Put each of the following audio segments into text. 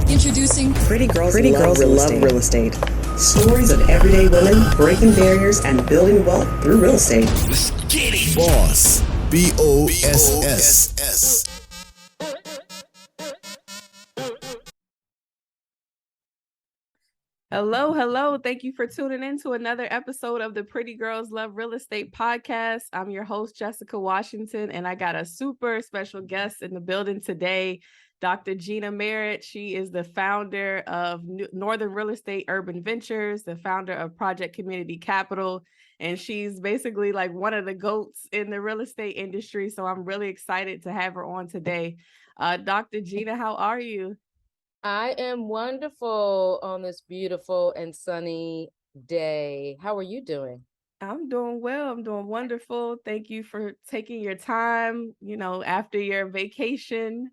Introducing Pretty Girls Love Real Estate. Stories of everyday women breaking barriers and building wealth through real estate. Let's get it. Boss. BOSS. Hello. Thank you for tuning in to another episode of the Pretty Girls Love Real Estate podcast. I'm your host, Jessica Washington, and I got a super special guest in the building today, Dr. Gina Merritt. She is the founder of Northern Real Estate Urban Ventures, the founder of Project Community Capital, and she's basically like one of the GOATs in the real estate industry. So I'm really excited to have her on today. Dr. Gina, how are you? I am wonderful on this beautiful and sunny day. How are you doing? I'm doing well. I'm doing wonderful. Thank you for taking your time, after your vacation.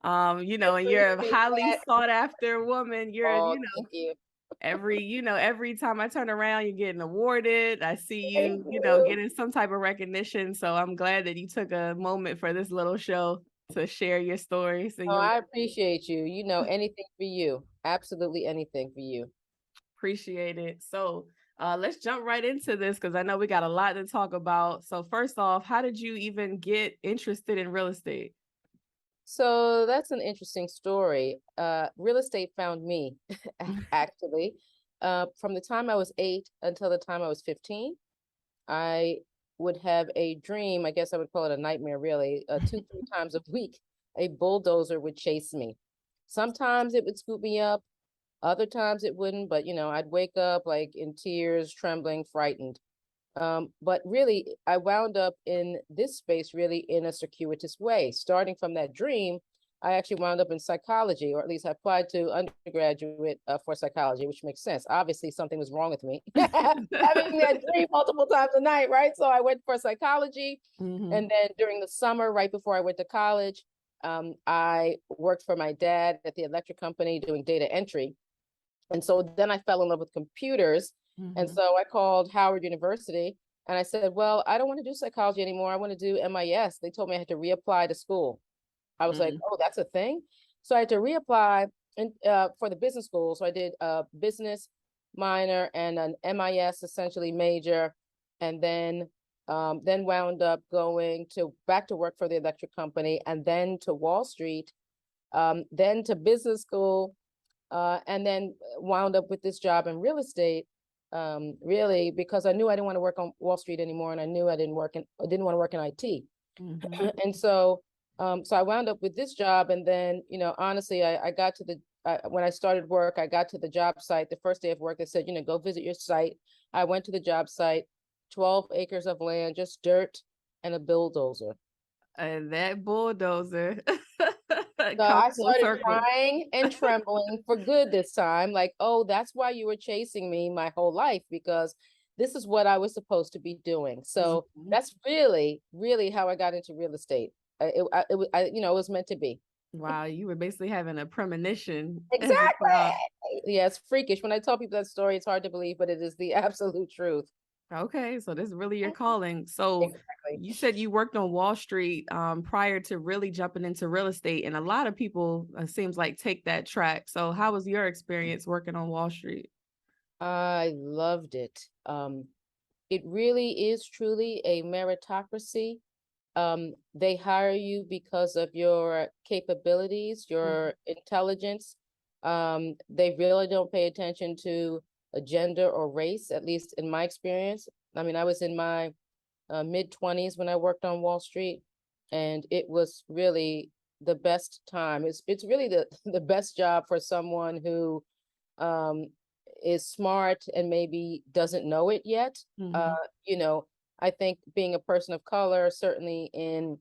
And you're a highly sought after woman. Thank you. Every time I turn around, you're getting awarded. I see you, getting some type of recognition. So I'm glad that you took a moment for this little show to share your stories. I appreciate you. Anything for you. Absolutely anything for you. Appreciate it. So let's jump right into this because I know we got a lot to talk about. So first off, how did you even get interested in real estate? So that's an interesting story. Real estate found me, actually. From the time I was 8 until the time I was 15, I would have a dream. I guess I would call it a nightmare, really. 2-3 times a week, a bulldozer would chase me. Sometimes it would scoop me up. Other times it wouldn't, but I'd wake up like in tears, trembling, frightened. But really, I wound up in this space really in a circuitous way. Starting from that dream, I actually wound up in psychology, or at least I applied to undergraduate for psychology, which makes sense. Obviously, something was wrong with me. Having that dream multiple times a night, right? So I went for psychology. And then during the summer, right before I went to college, I worked for my dad at the electric company doing data entry. And so then I fell in love with computers. And so I called Howard University and I said, well, I don't want to do psychology anymore. I want to do MIS. They told me I had to reapply to school. I was like, oh, that's a thing. So I had to reapply for the business school. So I did a business minor and an MIS essentially major, and then wound up going back to work for the electric company, and then to Wall Street, then to business school, and then wound up with this job in real estate. Really, because I knew I didn't want to work on Wall Street anymore, and I knew I didn't want to work in IT. And so I wound up with this job, and then honestly, I got to when I started work, I got to the job site. The first day of work, they said, go visit your site. I went to the job site, 12 acres of land, just dirt and a bulldozer. And that bulldozer. So I started crying and trembling for good this time. Like, oh, that's why you were chasing me my whole life, because this is what I was supposed to be doing. So that's really, really how I got into real estate. It was meant to be. Wow, you were basically having a premonition. Exactly. Yeah, it's freakish. When I tell people that story, it's hard to believe, but it is the absolute truth. Okay, so this is really your calling. So exactly. You said you worked on Wall Street prior to really jumping into real estate, and a lot of people seems like take that track. So how was your experience working on Wall Street? I loved it. It really is truly a meritocracy. They hire you because of your capabilities, your intelligence. They really don't pay attention to a gender or race, at least in my experience. I mean, I was in my mid-20s when I worked on Wall Street, and it was really the best time. It's really the best job for someone who is smart and maybe doesn't know it yet. I think being a person of color, certainly in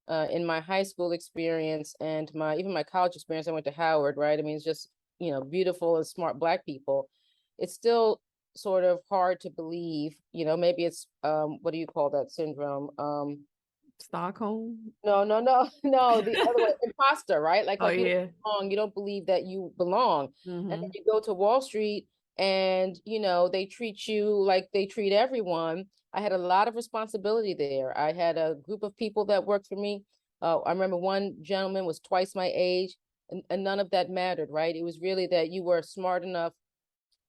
my high school experience and even my college experience, I went to Howard, right? I mean, it's just, beautiful and smart Black people. It's still sort of hard to believe, maybe it's, what do you call that syndrome? Stockholm? No, the other one, imposter, right? Like, yeah. You don't believe that you belong. And then you go to Wall Street and, they treat you like they treat everyone. I had a lot of responsibility there. I had a group of people that worked for me. I remember one gentleman was twice my age, and none of that mattered, right? It was really that you were smart enough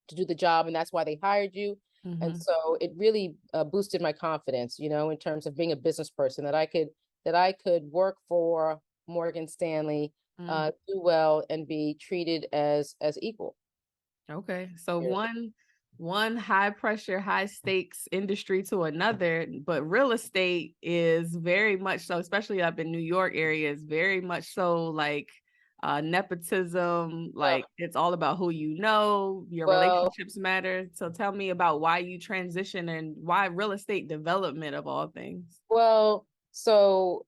to do the job, and that's why they hired you. And so it really boosted my confidence, in terms of being a business person, that I could work for Morgan Stanley, do well, and be treated as equal. Okay. So Yeah. one high pressure, high stakes industry to another, but real estate is very much so, especially up in New York area, is very much so like nepotism, like it's all about who you know, your relationships matter. So tell me about why you transition and why real estate development of all things. Well, so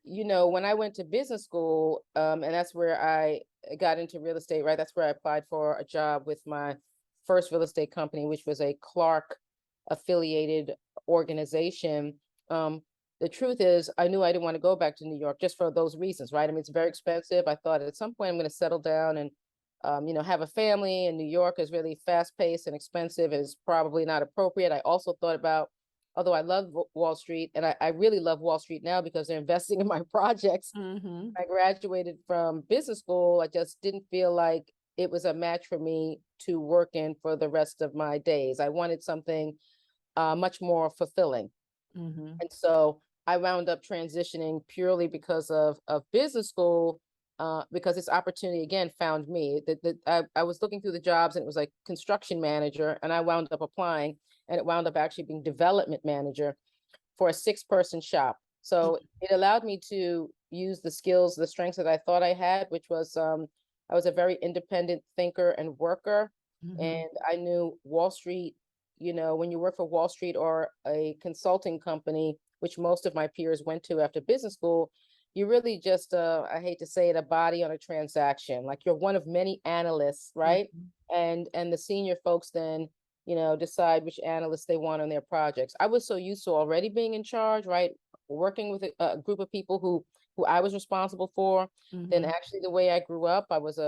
when I went to business school, and that's where I got into real estate, right? That's where I applied for a job with my first real estate company, which was a Clark affiliated organization. The truth is, I knew I didn't want to go back to New York just for those reasons, right? I mean, it's very expensive. I thought at some point I'm going to settle down and, have a family, and New York is really fast paced and expensive. It's probably not appropriate. I also thought about, although I love Wall Street, and I really love Wall Street now because they're investing in my projects. I graduated from business school. I just didn't feel like it was a match for me to work in for the rest of my days. I wanted something much more fulfilling. And so I wound up transitioning purely because of business school, because this opportunity again found me. I was looking through the jobs, and it was like construction manager, and I wound up applying, and it wound up actually being development manager for a 6-person shop. So it allowed me to use the skills, the strengths that I thought I had, which was I was a very independent thinker and worker, and I knew Wall Street. When you work for Wall Street or a consulting company, which most of my peers went to after business school, you really just, I hate to say it, a body on a transaction. Like you're one of many analysts, right? And the senior folks then, decide which analysts they want on their projects. I was so used to already being in charge, right? Working with a group of people who I was responsible for. Then actually the way I grew up, I was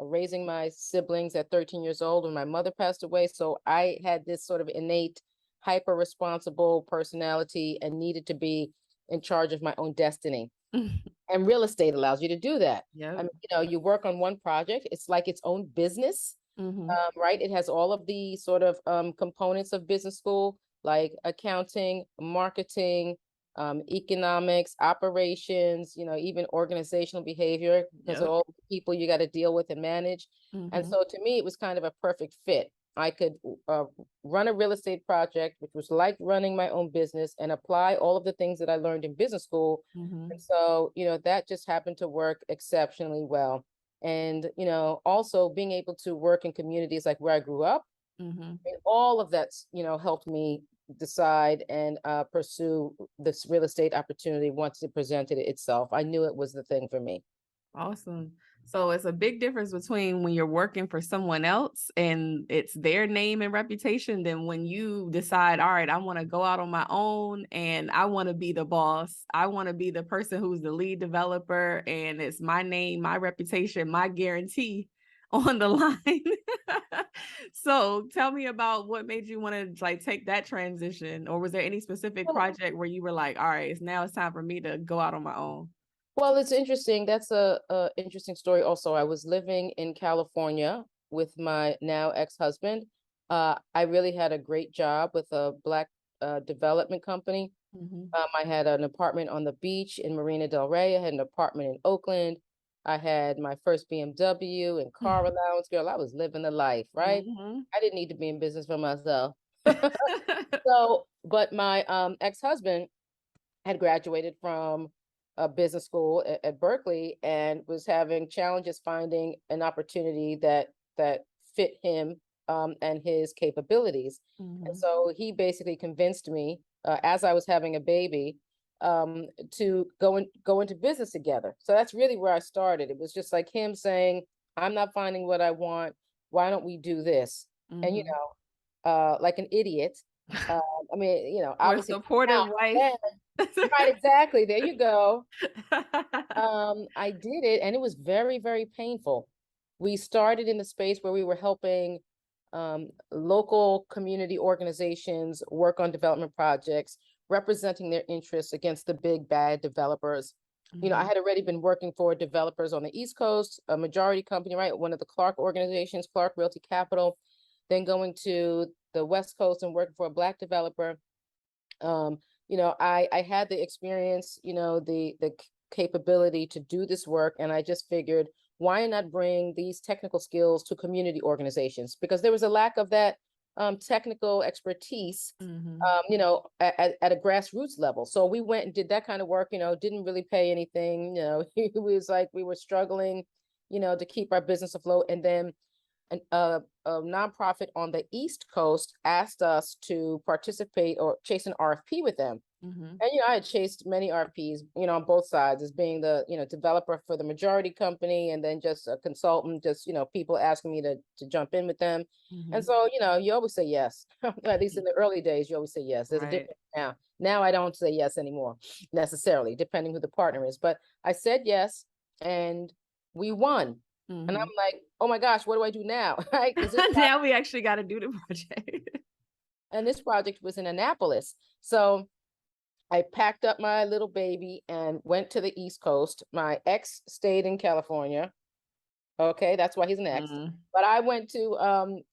raising my siblings at 13 years old when my mother passed away. So I had this sort of innate hyper responsible personality and needed to be in charge of my own destiny. And real estate allows you to do that. Yeah. I mean, you work on one project, it's like its own business, right? It has all of the sort of components of business school, like accounting, marketing, economics, operations, even organizational behavior, because of all the people you got to deal with and manage. And so to me, it was kind of a perfect fit. I could run a real estate project, which was like running my own business, and apply all of the things that I learned in business school. And so, that just happened to work exceptionally well. And, also being able to work in communities like where I grew up, and all of that's, helped me decide and pursue this real estate opportunity once it presented itself. I knew it was the thing for me. Awesome. So it's a big difference between when you're working for someone else and it's their name and reputation than when you decide, all right, I want to go out on my own and I want to be the boss. I want to be the person who's the lead developer, and it's my name, my reputation, my guarantee on the line. So tell me about what made you want to take that transition, or was there any specific project where you were like, all right, it's time for me to go out on my own? Well, it's interesting. That's a interesting story. Also, I was living in California with my now ex-husband. I really had a great job with a Black development company. I had an apartment on the beach in Marina Del Rey. I had an apartment in Oakland. I had my first BMW and car allowance. Girl, I was living the life, right? I didn't need to be in business for myself. But my ex-husband had graduated from a business school at Berkeley and was having challenges finding an opportunity that fit him and his capabilities. And so he basically convinced me, as I was having a baby, to go into business together. So that's really where I started. It was just like him saying, I'm not finding what I want. Why don't we do this? And, like an idiot. I mean, obviously, supportive wife. Right, exactly. There you go. I did it, and it was very, very painful. We started in the space where we were helping local community organizations work on development projects, representing their interests against the big bad developers. You know, I had already been working for developers on the East Coast, a majority company, right? One of the Clark organizations, Clark Realty Capital, then going to the West Coast and working for a Black developer. You know, I had the experience, you know, the capability to do this work. And I just figured, why not bring these technical skills to community organizations? Because there was a lack of that technical expertise, you know, at a grassroots level. So we went and did that kind of work, you know, didn't really pay anything, you know, it was like we were struggling, you know, to keep our business afloat. And then a nonprofit on the East Coast asked us to participate or chase an RFP with them. And, you know, I had chased many RFPs, you know, on both sides as being the, you know, developer for the majority company and then just a consultant, just, you know, people asking me to jump in with them. And so, you know, you always say yes. At least in the early days, you always say yes. There's a difference now. Now I don't say yes anymore, necessarily, depending who the partner is. But I said yes, and we won. And I'm like, oh my gosh, what do I do now? Right? Now we actually got to do the project. And this project was in Annapolis. So I packed up my little baby and went to the East Coast. My ex stayed in California. Okay, that's why he's an ex. But I went to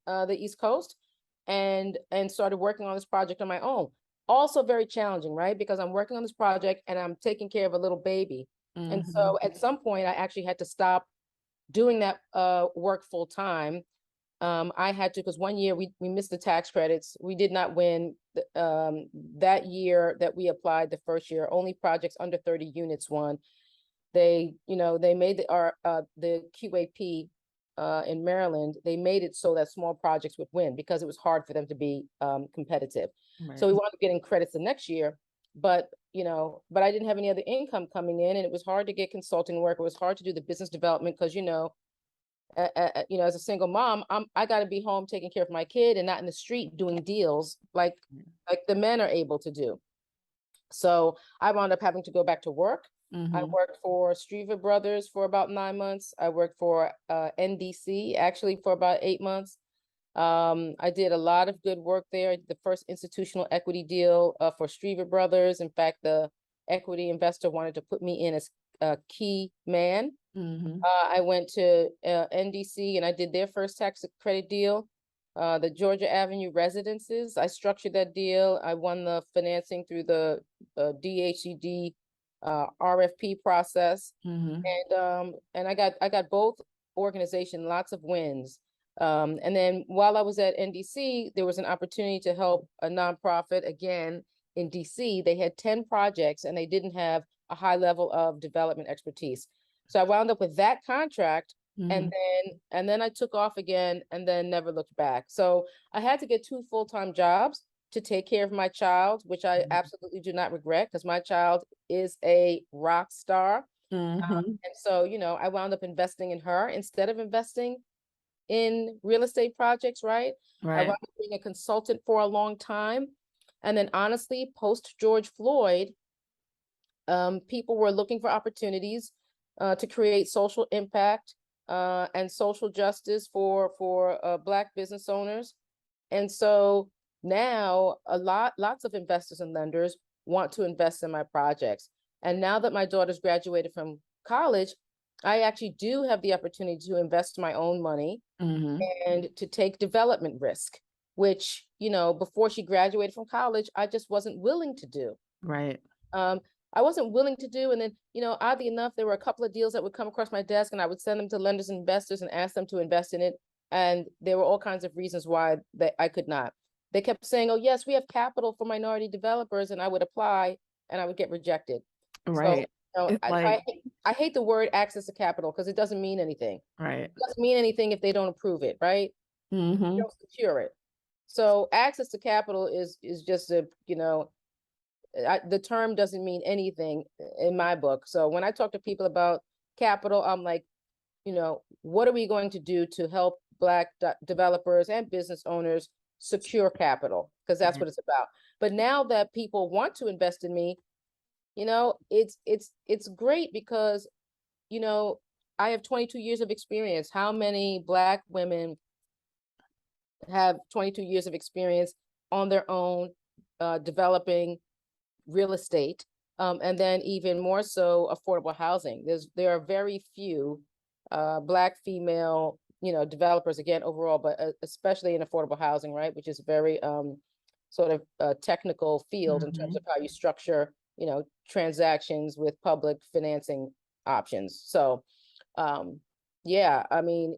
the East Coast and started working on this project on my own. Also very challenging, right? Because I'm working on this project and I'm taking care of a little baby. And so at some point I actually had to stop doing that work full time. I had to, because one year we missed the tax credits. We did not win that year that we applied. The first year, only projects under 30 units won. They, you know, they made the QAP in Maryland. They made it so that small projects would win because it was hard for them to be competitive. So we wound up getting credits the next year, but you know, but I didn't have any other income coming in, and it was hard to get consulting work. It was hard to do the business development because you know, as a single mom, I got to be home taking care of my kid and not in the street doing deals like the men are able to do. So I wound up having to go back to work. I worked for Striever Brothers for about 9 months. I worked for NDC actually for about 8 months. I did a lot of good work there. The first institutional equity deal for Striever Brothers. In fact, the equity investor wanted to put me in as a key man. I went to NDC and I did their first tax credit deal, the Georgia Avenue residences. I structured that deal. I won the financing through the DHCD RFP process, and I got both organizations lots of wins. And then while I was at NDC, there was an opportunity to help a nonprofit again in DC. They had 10 projects and they didn't have a high level of development expertise. So I wound up with that contract, and then I took off again and then never looked back. So I had to get 2 full-time jobs to take care of my child, which I absolutely do not regret because my child is a rock star. And so, you know, I wound up investing in her instead of investing in real estate projects, right? I wound up being a consultant for a long time. And then honestly, post George Floyd, people were looking for opportunities to create social impact and social justice for Black business owners. And so now lots of investors and lenders want to invest in my projects. And now that my daughter's graduated from college, I actually do have the opportunity to invest my own money and to take development risk, which, you know, before she graduated from college, I just wasn't willing to do. I wasn't willing to do. And then, you know, oddly enough, there were a couple of deals that would come across my desk and I would send them to lenders and investors and ask them to invest in it. And there were all kinds of reasons why I could not. They kept saying, oh, yes, we have capital for minority developers. And I would apply and I would get rejected. So, you know, I hate the word access to capital because it doesn't mean anything. It doesn't mean anything if they don't approve it, right? They don't secure it. So access to capital is just a, you know, the term doesn't mean anything in my book. So when I talk to people about capital, I'm like, you know, what are we going to do to help Black developers and business owners secure capital? Because that's what it's about. But now that people want to invest in me, you know, it's great because, you know, I have 22 years of experience. How many Black women have 22 years of experience on their own developing real estate And then even more so affordable housing. There are very few Black female, developers, again, overall, but especially in affordable housing, right? Which is a very sort of technical field in terms of how you structure, transactions with public financing options. So, yeah, I mean,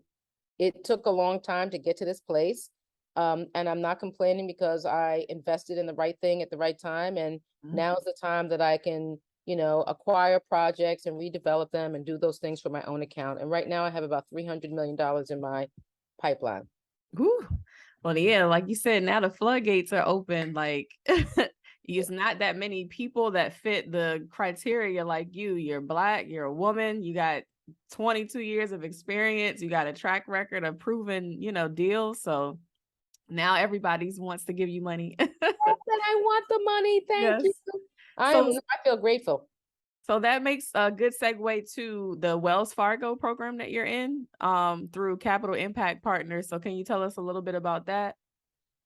it took a long time to get to this place. And I'm not complaining because I invested in the right thing at the right time. And now is the time that I can, acquire projects and redevelop them and do those things for my own account. And right now I have about $300 million in my pipeline. Whew. Well, yeah, like you said, now the floodgates are open. Like, it's not that many people that fit the criteria like you. You're Black, you're a woman, you got 22 years of experience, you got a track record of proven, deals. So now everybody's wants to give you money. I want the money. Thank you. I feel grateful. So that makes a good segue to the Wells Fargo program that you're in through Capital Impact Partners. So can you tell us a little bit about that?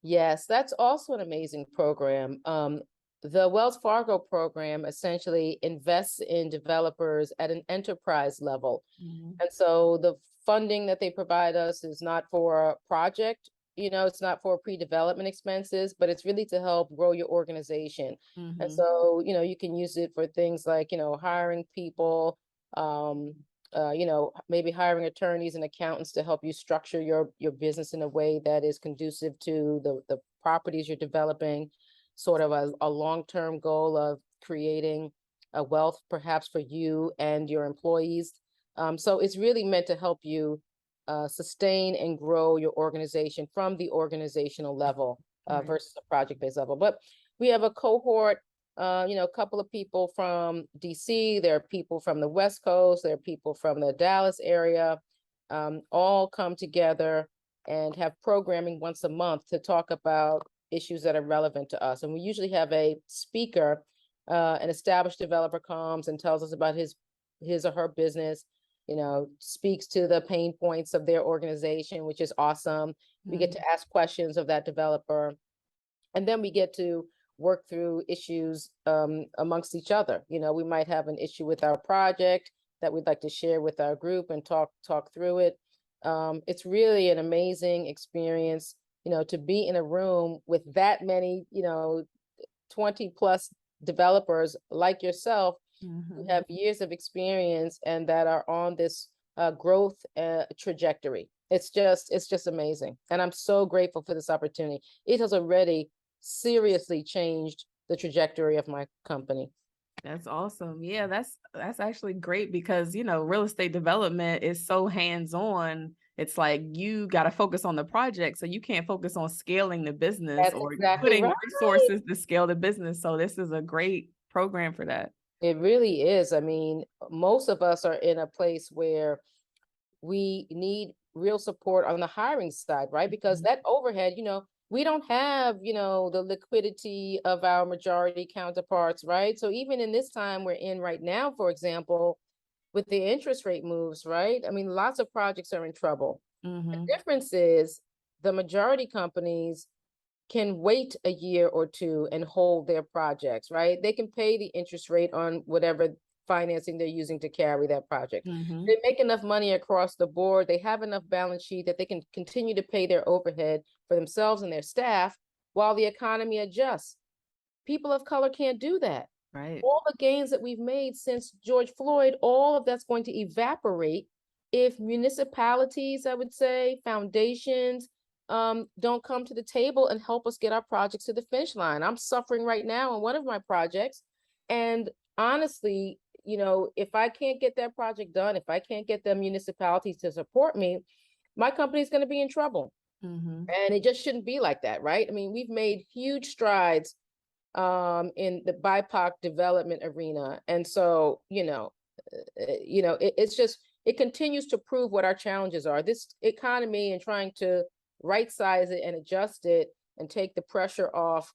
Yes, that's also an amazing program. The Wells Fargo program essentially invests in developers at an enterprise level. And so the funding that they provide us is not for a project, it's not for pre-development expenses, but it's really to help grow your organization. And so, you can use it for things like, hiring people, maybe hiring attorneys and accountants to help you structure your business in a way that is conducive to the properties you're developing, sort of a long-term goal of creating a wealth perhaps for you and your employees. So it's really meant to help you sustain and grow your organization from the organizational level versus a project-based level. But we have a cohort, a couple of people from DC, there are people from the West Coast, there are people from the Dallas area, all come together and have programming once a month to talk about issues that are relevant to us. And we usually have a speaker, an established developer comes and tells us about his or her business, speaks to the pain points of their organization, which is awesome. We get to ask questions of that developer. And then we get to work through issues amongst each other. We might have an issue with our project that we'd like to share with our group and talk through it. It's really an amazing experience, to be in a room with that many, 20 plus developers like yourself who have years of experience and that are on this growth trajectory. It's just amazing. And I'm so grateful for this opportunity. It has already seriously changed the trajectory of my company. That's awesome. Yeah, that's actually great because, real estate development is so hands-on. It's like you got to focus on the project. So you can't focus on scaling the business. That's or exactly putting right. resources to scale the business. So this is a great program for that. It really is. I mean, most of us are in a place where we need real support on the hiring side, right? Because that overhead, we don't have, the liquidity of our majority counterparts, right? So even in this time we're in right now, for example, with the interest rate moves, right? I mean, lots of projects are in trouble. The difference is the majority companies can wait a year or two and hold their projects, right? They can pay the interest rate on whatever financing they're using to carry that project. They make enough money across the board. They have enough balance sheet that they can continue to pay their overhead for themselves and their staff while the economy adjusts. People of color can't do that. Right. All the gains that we've made since George Floyd, all of that's going to evaporate if municipalities, I would say, foundations, don't come to the table and help us get our projects to the finish line. I'm suffering right now on one of my projects. And honestly, if I can't get that project done, if I can't get the municipalities to support me, my company is going to be in trouble. And it just shouldn't be like that, right? I mean, we've made huge strides in the BIPOC development arena. And so, it's just, it continues to prove what our challenges are. This economy and trying to right size it and adjust it and take the pressure off,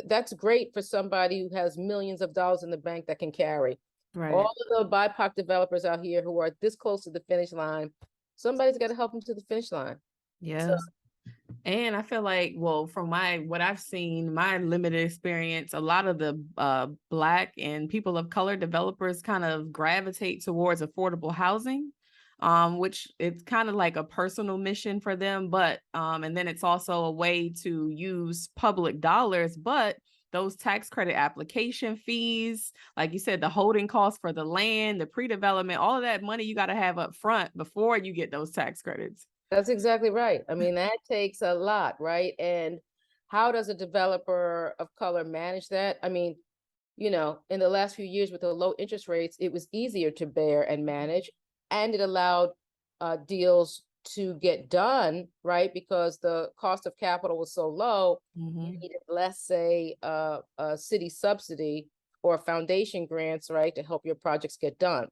that's great for somebody who has millions of dollars in the bank that can carry. Right. All of the BIPOC developers out here who are this close to the finish line, somebody's got to help them to the finish line. Yeah. So, And I feel like, well, from what I've seen, my limited experience, a lot of the Black and people of color developers kind of gravitate towards affordable housing, which it's kind of like a personal mission for them. But and then it's also a way to use public dollars, but those tax credit application fees, like you said, the holding costs for the land, the pre-development, all of that money you got to have up front before you get those tax credits. That's exactly right. I mean, that takes a lot, right? And how does a developer of color manage that? I mean, in the last few years with the low interest rates, it was easier to bear and manage, and it allowed deals to get done, right? Because the cost of capital was so low, you needed less, say, a city subsidy or foundation grants, right, to help your projects get done.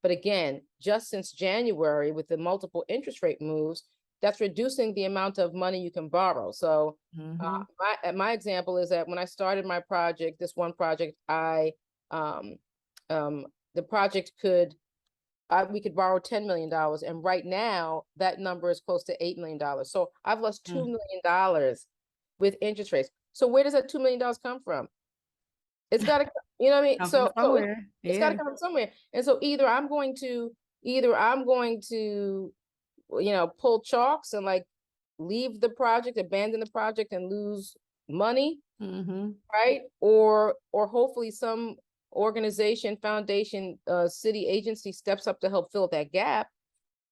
But again, just since January, with the multiple interest rate moves, that's reducing the amount of money you can borrow. So my example is that when I started my project, this one project, the project we could borrow $10 million. And right now that number is close to $8 million. So I've lost $2 million with interest rates. So where does that $2 million come from? It's got to, you know what I mean? So it's got to come from somewhere. And so either I'm going to, pull chalks and like leave the project, abandon the project and lose money, right? Or hopefully some organization, foundation, city agency steps up to help fill that gap,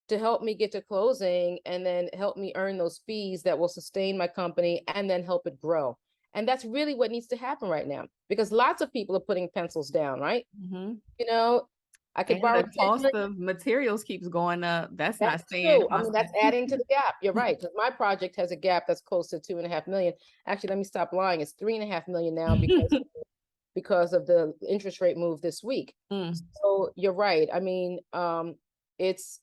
to help me get to closing and then help me earn those fees that will sustain my company and then help it grow. And that's really what needs to happen right now, because lots of people are putting pencils down, right? I could borrow. The cost of materials keeps going up. That's not staying. True. I mean, that's adding to the gap. You're right, because my project has a gap that's close to 2.5 million. Actually, let me stop lying. It's 3.5 million now because of the interest rate move this week. So you're right. I mean, it's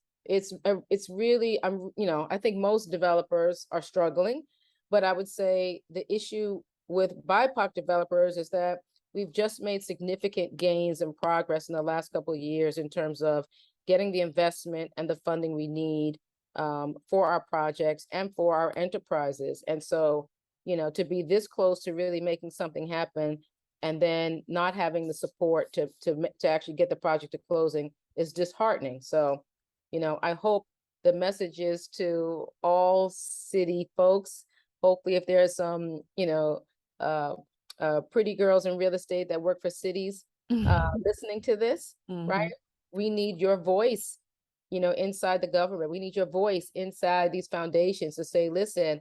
really, I think most developers are struggling, but I would say the issue with BIPOC developers is that we've just made significant gains and progress in the last couple of years in terms of getting the investment and the funding we need for our projects and for our enterprises. And so, to be this close to really making something happen and then not having the support to actually get the project to closing is disheartening. So, I hope the message is to all city folks. Hopefully, if there's some, pretty girls in real estate that work for cities listening to this, right? We need your voice, inside the government. We need your voice inside these foundations to say, listen,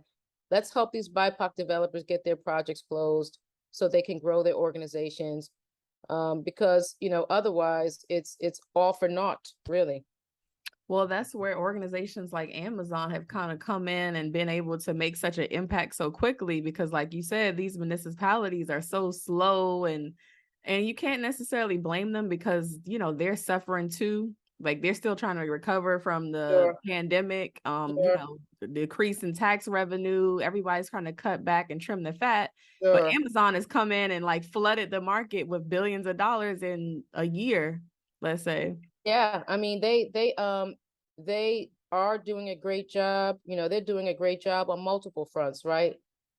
let's help these BIPOC developers get their projects closed so they can grow their organizations. Because, otherwise it's all for naught, really. Well, that's where organizations like Amazon have kind of come in and been able to make such an impact so quickly, because like you said, these municipalities are so slow, and you can't necessarily blame them because, they're suffering too. Like they're still trying to recover from the pandemic, the decrease in tax revenue. Everybody's trying to cut back and trim the fat. But Amazon has come in and like flooded the market with billions of dollars in a year, let's say. Yeah, I mean, they are doing a great job. They're doing a great job on multiple fronts, right?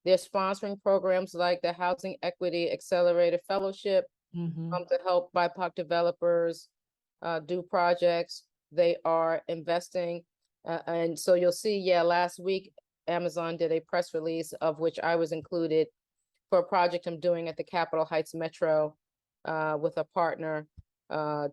They're sponsoring programs like the Housing Equity Accelerator Fellowship to help BIPOC developers do projects. They are investing. And so you'll see, last week, Amazon did a press release of which I was included for a project I'm doing at the Capitol Heights Metro with a partner,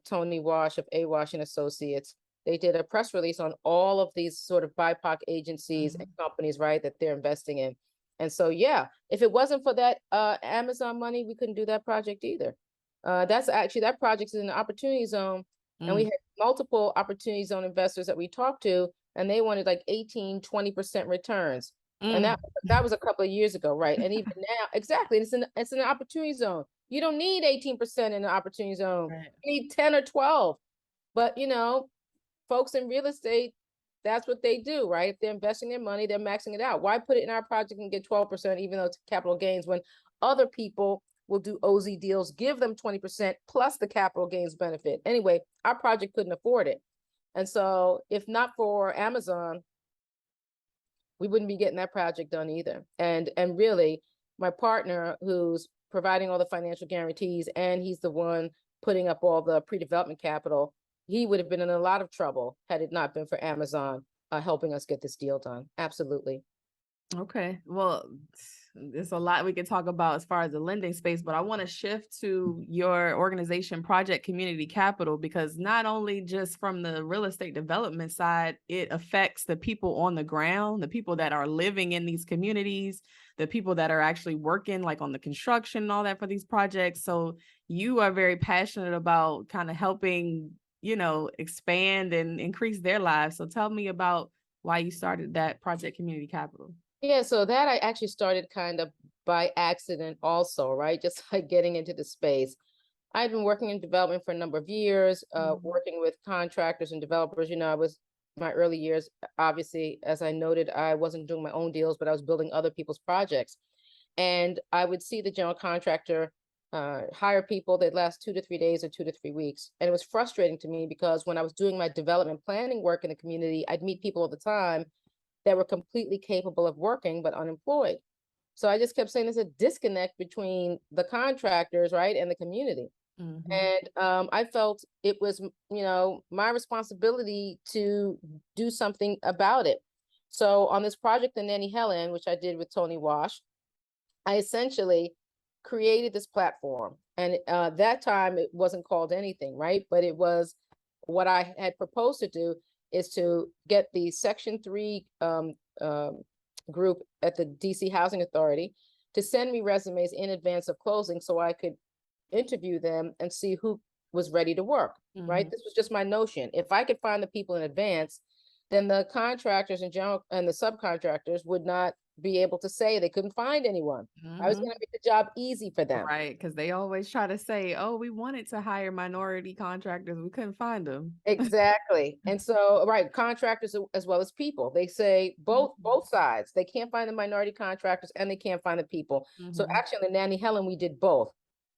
Tony Wash of Wash and Associates. They did a press release on all of these sort of BIPOC agencies and companies, right, that they're investing in. And so, if it wasn't for that Amazon money, we couldn't do that project either. That project is in the opportunity zone. And we had multiple opportunity zone investors that we talked to, and they wanted like 18-20% returns. And that was a couple of years ago, right? And even now, exactly, it's in the opportunity zone. You don't need 18% in the opportunity zone. Right. You need 10 or 12. But folks in real estate, that's what they do, right? If they're investing their money, they're maxing it out. Why put it in our project and get 12%, even though it's capital gains, when other people will do OZ deals, give them 20% plus the capital gains benefit? Anyway, our project couldn't afford it. And so if not for Amazon, we wouldn't be getting that project done either. And really, my partner, who's providing all the financial guarantees, and he's the one putting up all the pre-development capital, he would have been in a lot of trouble had it not been for Amazon helping us get this deal done. Absolutely. Okay. Well, there's a lot we can talk about as far as the lending space, but I want to shift to your organization, Project Community Capital, because not only just from the real estate development side, it affects the people on the ground, the people that are living in these communities, the people that are actually working like on the construction and all that for these projects. So you are very passionate about kind of helping, expand and increase their lives. So tell me about why you started that Project Community Capital. Yeah, so that I actually started kind of by accident also, right? Just like getting into the space. I'd been working in development for a number of years, working with contractors and developers. I was my early years, obviously, as I noted, I wasn't doing my own deals, but I was building other people's projects. And I would see the general contractor hire people that last 2 to 3 days or 2 to 3 weeks. And it was frustrating to me because when I was doing my development planning work in the community, I'd meet people all the time that were completely capable of working, but unemployed. So I just kept saying there's a disconnect between the contractors, right, and the community. Mm-hmm. And I felt it was, my responsibility to do something about it. So on this project in Nanny Helen, which I did with Tony Wash, I essentially created this platform. And that time it wasn't called anything, right? But it was what I had proposed to do is to get the Section 3 group at the DC Housing Authority to send me resumes in advance of closing so I could interview them and see who was ready to work, right? This was just my notion. If I could find the people in advance, then the contractors and the subcontractors would not be able to say they couldn't find anyone. I was going to make the job easy for them. Right, because they always try to say, oh, we wanted to hire minority contractors. We couldn't find them. Exactly. And so, right, contractors as well as people. They say both sides. They can't find the minority contractors and they can't find the people. So actually, in the Nanny Helen, we did both.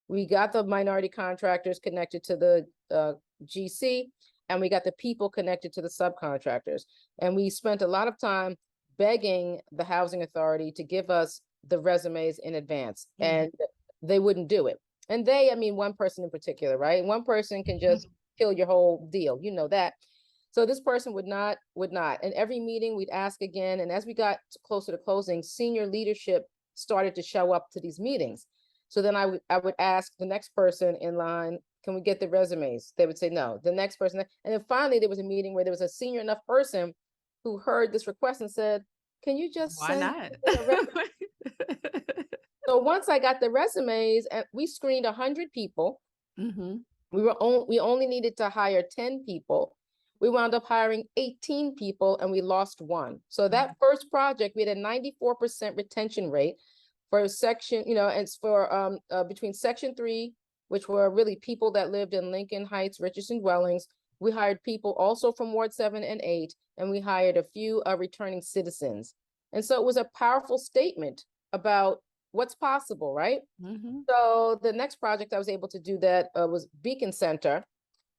We got the minority contractors connected to the GC, and we got the people connected to the subcontractors. And we spent a lot of time begging the housing authority to give us the resumes in advance, and they wouldn't do it. And they, I mean, one person in particular, right? One person can just kill your whole deal. You know that. So this person would not. And every meeting we'd ask again. And as we got closer to closing, senior leadership started to show up to these meetings. So then I would ask the next person in line, can we get the resumes? They would say no. The next person. And then finally there was a meeting where there was a senior enough person who heard this request and said, can you just Why not? So once I got the resumes, and we screened 100 people, we only needed to hire 10 people. We wound up hiring 18 people and we lost one. So that first project, we had a 94% retention rate for section, and it's for between Section 3, which were really people that lived in Lincoln Heights, Richardson dwellings. We hired people also from Ward 7 and 8, and we hired a few returning citizens. And so it was a powerful statement about what's possible, right? So the next project I was able to do that was Beacon Center.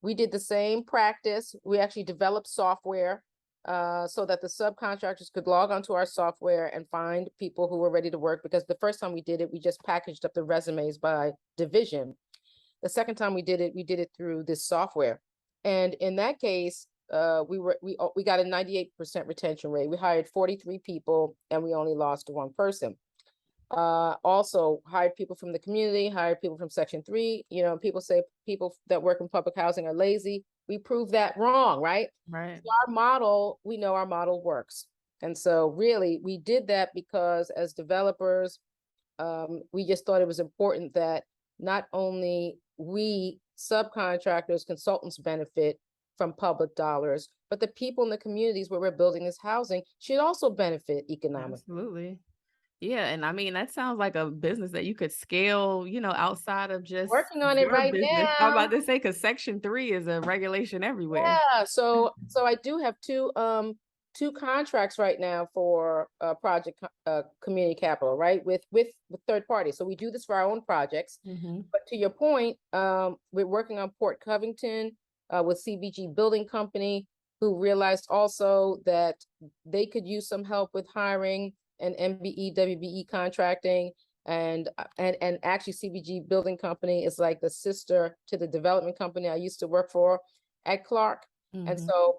We did the same practice. We actually developed software so that the subcontractors could log onto our software and find people who were ready to work, because the first time we did it, we just packaged up the resumes by division. The second time we did it through this software. And in that case, we got a 98% retention rate. We hired 43 people and we only lost one person. Also hired people from the community, hired people from Section 3. People say people that work in public housing are lazy. We proved that wrong, right? Right. So our model, we know our model works. And so really we did that because as developers, we just thought it was important that not only we subcontractors, consultants benefit from public dollars, but the people in the communities where we're building this housing should also benefit economically. Absolutely. Yeah. And I mean, that sounds like a business that you could scale, outside of just Working on it right business. I'm now. about to say, because Section 3 is a regulation everywhere. Yeah. So I do have two contracts right now for project community capital, right? With third parties. So we do this for our own projects. But to your point, we're working on Port Covington with CBG Building Company. who realized also that they could use some help with hiring and MBE, WBE contracting. And actually CBG Building Company is like the sister to the development company I used to work for at Clark. And so,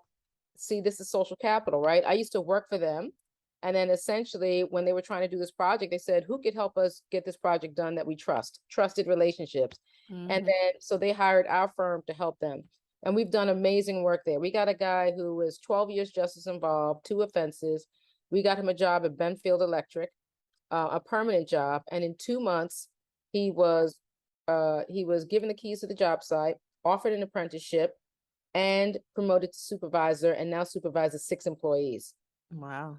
see, this is social capital, right? I used to work for them. And then essentially when they were trying to do this project, they said, who could help us get this project done that we trusted relationships. And then, so they hired our firm to help them. And we've done amazing work there. We got a guy who was 12 years justice involved, 2 offenses. We got him a job at Benfield Electric, a permanent job. And in 2 months, he was given the keys to the job site, offered an apprenticeship, and promoted to supervisor, and now supervises 6 employees. Wow.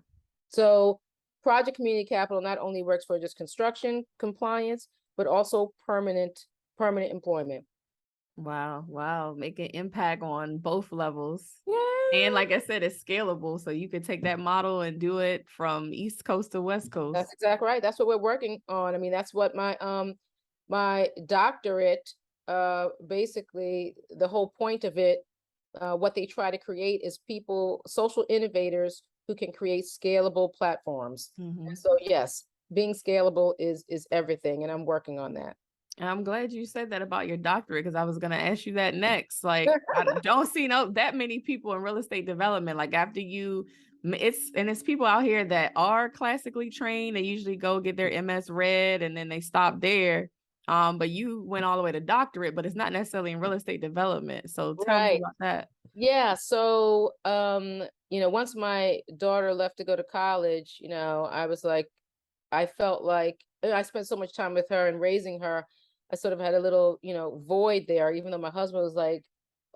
So Project Community Capital not only works for just construction compliance, but also permanent employment. Wow. Wow. Making impact on both levels. Yeah. And like I said, it's scalable. So you could take that model and do it from East Coast to West Coast. That's exactly right. That's what we're working on. I mean, that's what my doctorate, basically the whole point of it, what they try to create is social innovators who can create scalable platforms. So yes, being scalable is everything, and I'm working on that. And I'm glad you said that about your doctorate, because I was going to ask you that next. Like, I don't see that many people in real estate development. Like after it's people out here that are classically trained. They usually go get their MS read and then they stop there. But you went all the way to doctorate, but it's not necessarily in real estate development. So tell me about that. Yeah. So, once my daughter left to go to college, I was like, I felt like I spent so much time with her and raising her. I sort of had a little, void there, even though my husband was like,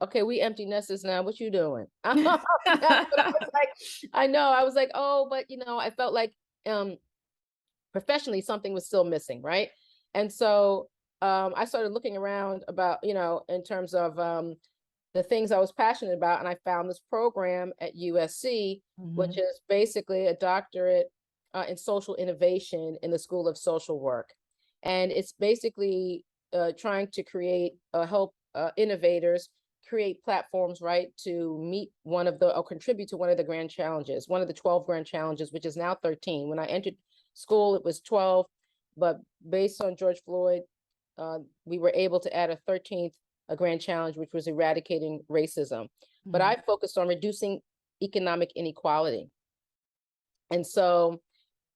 okay, we empty nesters now. What you doing? But I was like, I know. I was like, oh, but I felt like professionally something was still missing, right? And so I started looking around about, in terms of the things I was passionate about, and I found this program at USC, which is basically a doctorate in social innovation in the School of Social Work. And it's basically trying to help innovators create platforms, right, to meet contribute to one of the grand challenges, one of the 12 grand challenges, which is now 13. When I entered school, it was 12, but based on George Floyd, we were able to add a 13th grand challenge, which was eradicating racism. But I focused on reducing economic inequality. And so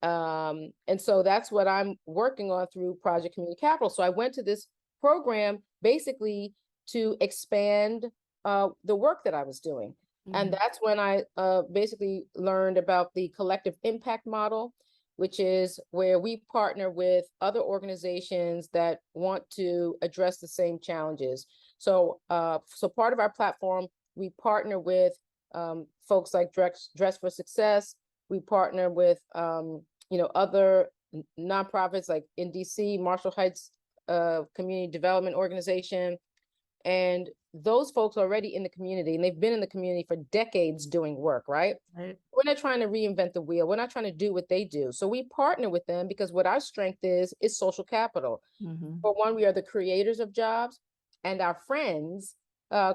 that's what I'm working on through Project Community Capital. So I went to this program basically to expand the work that I was doing. And that's when I basically learned about the collective impact model, which is where we partner with other organizations that want to address the same challenges. So part of our platform, we partner with folks like Dress for Success. We partner with other nonprofits like in DC, Marshall Heights Community Development Organization. And those folks are already in the community, and they've been in the community for decades doing work, right? We're not trying to reinvent the wheel. We're not trying to do what they do. So we partner with them because what our strength is social capital. For one, we are the creators of jobs, and our friends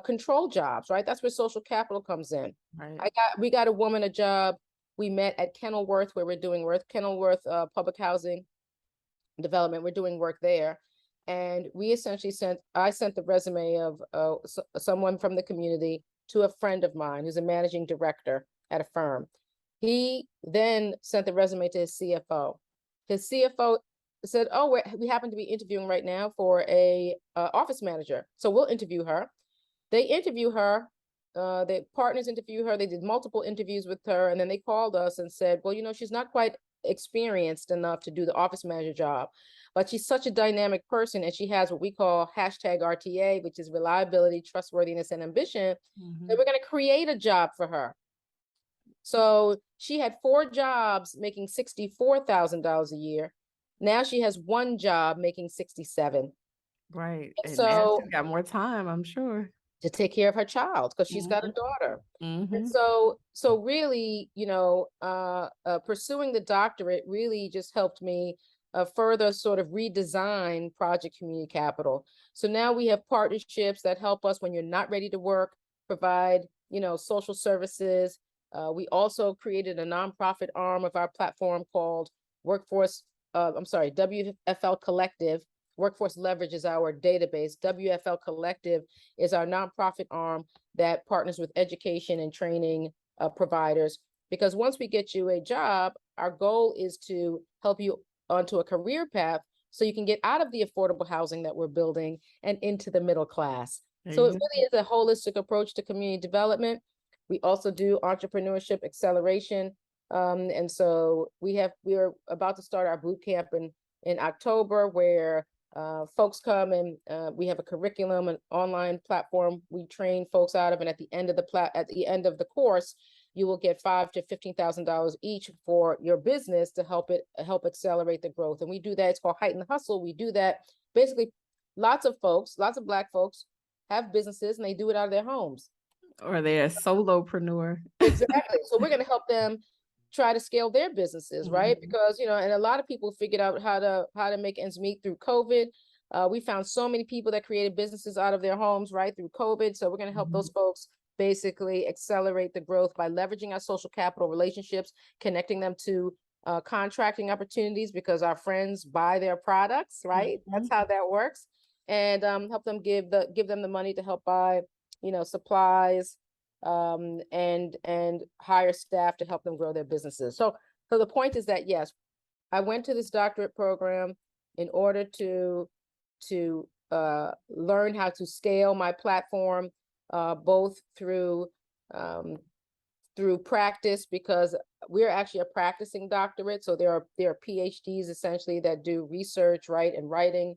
control jobs, right? That's where social capital comes in. Right. We got a woman a job. We met at Kenilworth, where we're doing Kenilworth Public Housing Development. We're doing work there. And we essentially I sent the resume of someone from the community to a friend of mine who's a managing director at a firm. He then sent the resume to his CFO. His CFO said, oh, we happen to be interviewing right now for a office manager. So we'll interview her. They interview her. The partners interview her. They did multiple interviews with her. And then they called us and said, well, she's not quite experienced enough to do the office manager job, but she's such a dynamic person, and she has what we call #RTA, which is reliability, trustworthiness, and ambition, that we're going to create a job for her. So she had 4 jobs making $64,000 a year. Now she has 1 job making $67,000. Right. And so now she's got more time, I'm sure, to take care of her child, because she's got a daughter. And so really, pursuing the doctorate really just helped me further sort of redesign Project Community Capital. So now we have partnerships that help us when you're not ready to work, provide, social services. We also created a nonprofit arm of our platform called WFL Collective. Workforce Leverage is our database. WFL Collective is our nonprofit arm that partners with education and training providers. Because once we get you a job, our goal is to help you onto a career path so you can get out of the affordable housing that we're building and into the middle class. So it really is a holistic approach to community development. We also do entrepreneurship acceleration. And so we're about to start our boot camp in October, where folks come and we have a curriculum, an online platform we train folks out of, and at the end of the course, you will get $5,000 to $15,000 each for your business to help accelerate the growth. And we do that. It's called Heighten the Hustle. We do that. Basically, lots of Black folks have businesses and they do it out of their homes. Or they're a solopreneur. Exactly. So we're going to help them try to scale their businesses, right? Because, and a lot of people figured out how to make ends meet through COVID. We found so many people that created businesses out of their homes, right, through COVID. So we're going to help those folks basically accelerate the growth by leveraging our social capital relationships, connecting them to contracting opportunities because our friends buy their products, right? That's how that works. And help them give them the money to help buy, supplies, and hire staff to help them grow their businesses. So the point is that, yes, I went to this doctorate program in order to learn how to scale my platform, both through practice, because we're actually a practicing doctorate. So there are PhDs essentially that do research, right, and writing.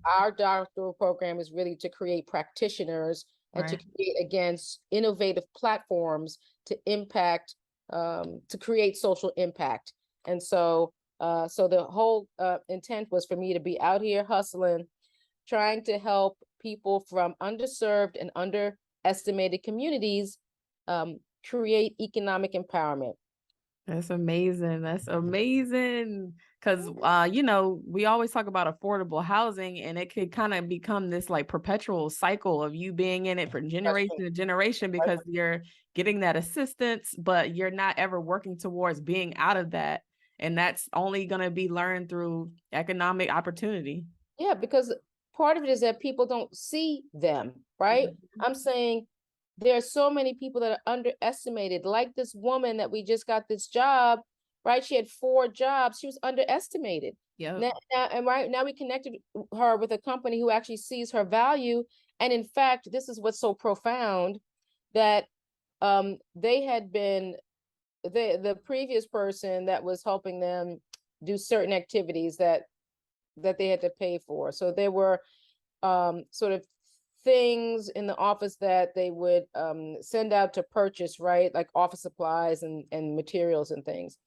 Our doctoral program is really to create practitioners and to create, again, innovative platforms to impact, to create social impact. And so the whole intent was for me to be out here hustling, trying to help people from underserved and underestimated communities create economic empowerment. That's amazing. That's amazing. Because, we always talk about affordable housing, and it could kind of become this like perpetual cycle of you being in it from generation to generation because you're getting that assistance, but you're not ever working towards being out of that. And that's only going to be learned through economic opportunity. Yeah, because part of it is that people don't see them, right? I'm saying there are so many people that are underestimated, like this woman that we just got this job, right? She had 4 jobs. She was underestimated. Yeah. Now we connected her with a company who actually sees her value. And in fact, this is what's so profound, that they had been, the previous person that was helping them do certain activities that they had to pay for. So there were sort of things in the office that they would send out to purchase, right? Like office supplies and materials and things.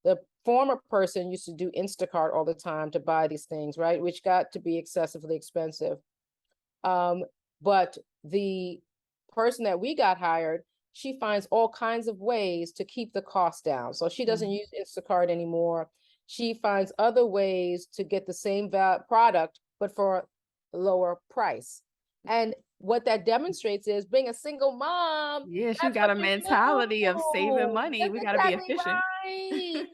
The former person used to do Instacart all the time to buy these things, right? Which got to be excessively expensive. But the person that we got hired, she finds all kinds of ways to keep the cost down. So she doesn't use Instacart anymore. She finds other ways to get the same product, but for a lower price. And what that demonstrates is being a single mom. Yeah, she's got a mentality of saving money. That's we got to be exactly efficient. Right.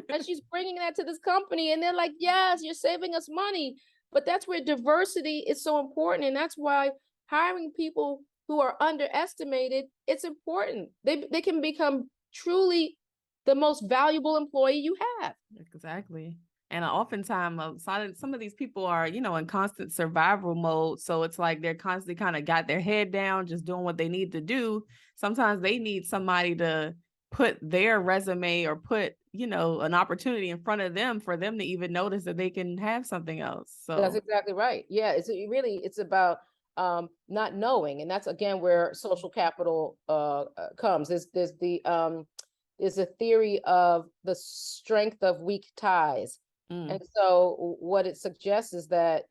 And she's bringing that to this company, and they're like, yes, you're saving us money. But that's where diversity is so important. And that's why hiring people who are underestimated, it's important. They can become truly the most valuable employee you have. Exactly. And oftentimes some of these people are, in constant survival mode. So it's like they're constantly kind of got their head down, just doing what they need to do. Sometimes they need somebody to put their resume or put, an opportunity in front of them for them to even notice that they can have something else. So that's exactly right. Yeah, it's about not knowing. And that's, again, where social capital comes. There's a theory of the strength of weak ties. And so what it suggests is that,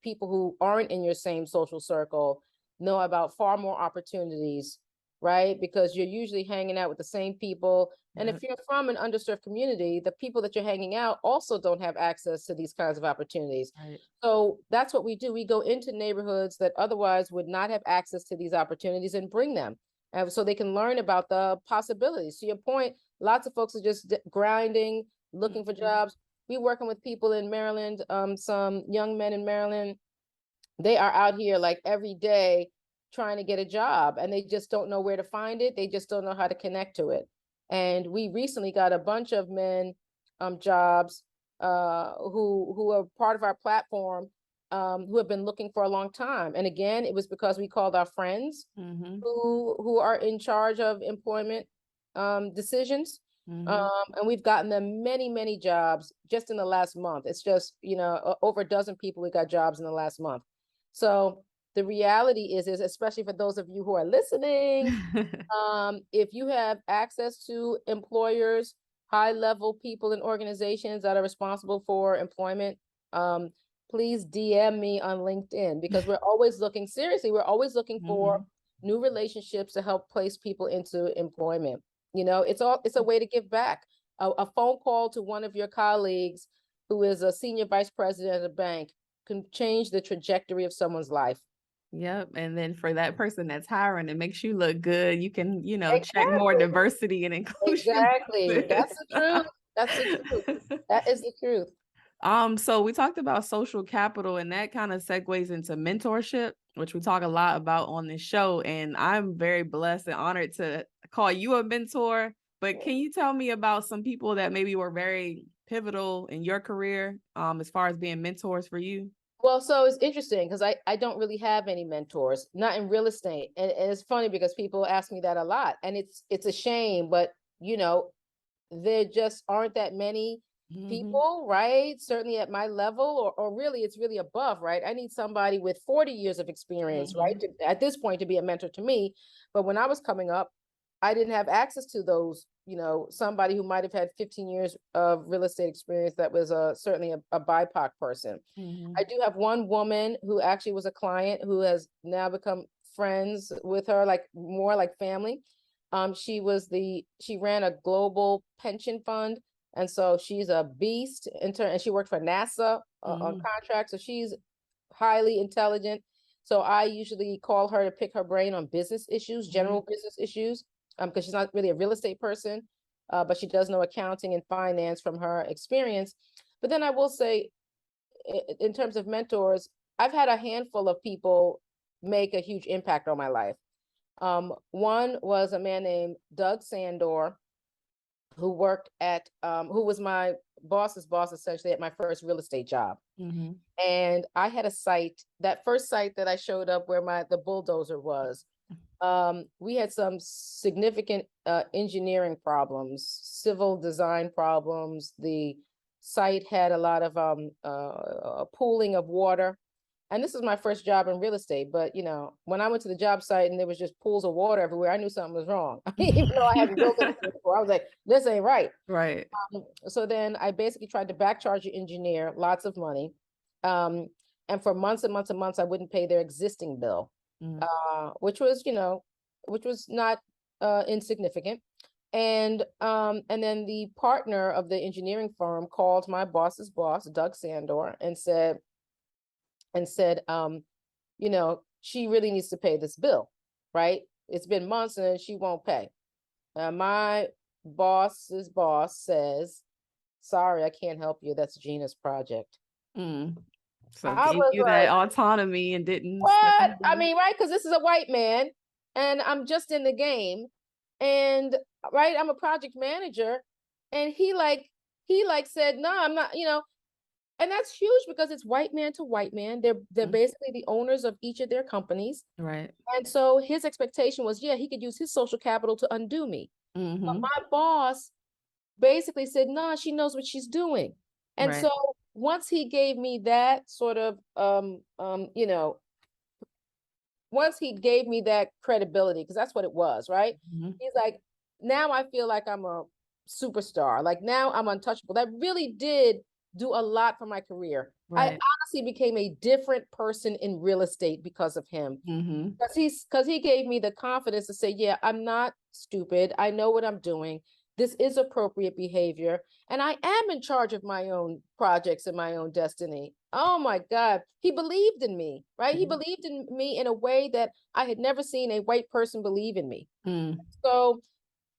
people who aren't in your same social circle know about far more opportunities, right? Because you're usually hanging out with the same people. And if you're from an underserved community, the people that you're hanging out also don't have access to these kinds of opportunities. Right. So that's what we do. We go into neighborhoods that otherwise would not have access to these opportunities and bring them. so they can learn about the possibilities. To your point, lots of folks are just grinding, looking for jobs. We working with people in Maryland, some young men in Maryland. They are out here like every day trying to get a job, and they just don't know where to find it. They just don't know how to connect to it. And we recently got a bunch of men jobs who are part of our platform, who have been looking for a long time. And again, it was because we called our friends who are in charge of employment decisions. And we've gotten them many, many jobs just in the last month. It's just, over a dozen people we got jobs in the last month. So the reality is especially for those of you who are listening, if you have access to employers, high-level people and organizations that are responsible for employment, please DM me on LinkedIn, because we're always looking, seriously, we're always looking for new relationships to help place people into employment. It's a way to give back. A phone call to one of your colleagues who is a senior vice president at a bank can change the trajectory of someone's life. Yep. And then for that person that's hiring, it makes you look good. You can, Exactly. check more diversity and inclusion. Exactly. That's the truth. That's the truth. That is the truth. So we talked about social capital, and that kind of segues into mentorship, which we talk a lot about on this show. And I'm very blessed and honored to call you a mentor. But can you tell me about some people that maybe were very pivotal in your career, as far as being mentors for you? Well, so it's interesting because I don't really have any mentors, not in real estate. And it's funny because people ask me that a lot, and it's a shame, but there just aren't that many people, right? Certainly at my level, or really, it's really above, right? I need somebody with 40 years of experience, right? At this point, to be a mentor to me. But when I was coming up, I didn't have access to those, somebody who might have had 15 years of real estate experience that was certainly a BIPOC person. I do have one woman who actually was a client who has now become friends with her, like more like family. She ran a global pension fund. And so she's a beast and she worked for NASA on contract. So she's highly intelligent. So I usually call her to pick her brain on business issues, general business issues, because she's not really a real estate person, but she does know accounting and finance from her experience. But then I will say, in terms of mentors, I've had a handful of people make a huge impact on my life. One was a man named Doug Sandor, who worked at, who was my boss's boss, essentially, at my first real estate job. And I had a site, that first site that I showed up where the bulldozer was. We had some significant engineering problems, civil design problems. The site had a lot of pooling of water. And this is my first job in real estate. But, when I went to the job site and there was just pools of water everywhere, I knew something was wrong. Even though I hadn't built it before, I was like, this ain't right. Right. So then I basically tried to backcharge the engineer lots of money. And for months and months and months, I wouldn't pay their existing bill, which was not insignificant. And then the partner of the engineering firm called my boss's boss, Doug Sandor, and said, she really needs to pay this bill, right? It's been months and she won't pay. My boss's boss says, sorry, I can't help you. That's Gina's project. So gave you that autonomy and didn't. What? I mean, right? Because this is a white man and I'm just in the game. And right, I'm a project manager. And he said, no, I'm not, and that's huge because it's white man to white man. They're basically the owners of each of their companies. Right. And so his expectation was, he could use his social capital to undo me. But my boss basically said, nah, she knows what she's doing. And so once he gave me that sort of, once he gave me that credibility, because that's what it was, right? He's like, now I feel like I'm a superstar. Like now I'm untouchable. That really did do a lot for my career. I honestly became a different person in real estate because of him. Because he gave me the confidence to say, I'm not stupid. I know what I'm doing. this is appropriate behavior, and I am in charge of my own projects and my own destiny. Oh my God, he believed in me, right? He believed in me in a way that I had never seen a white person believe in me. So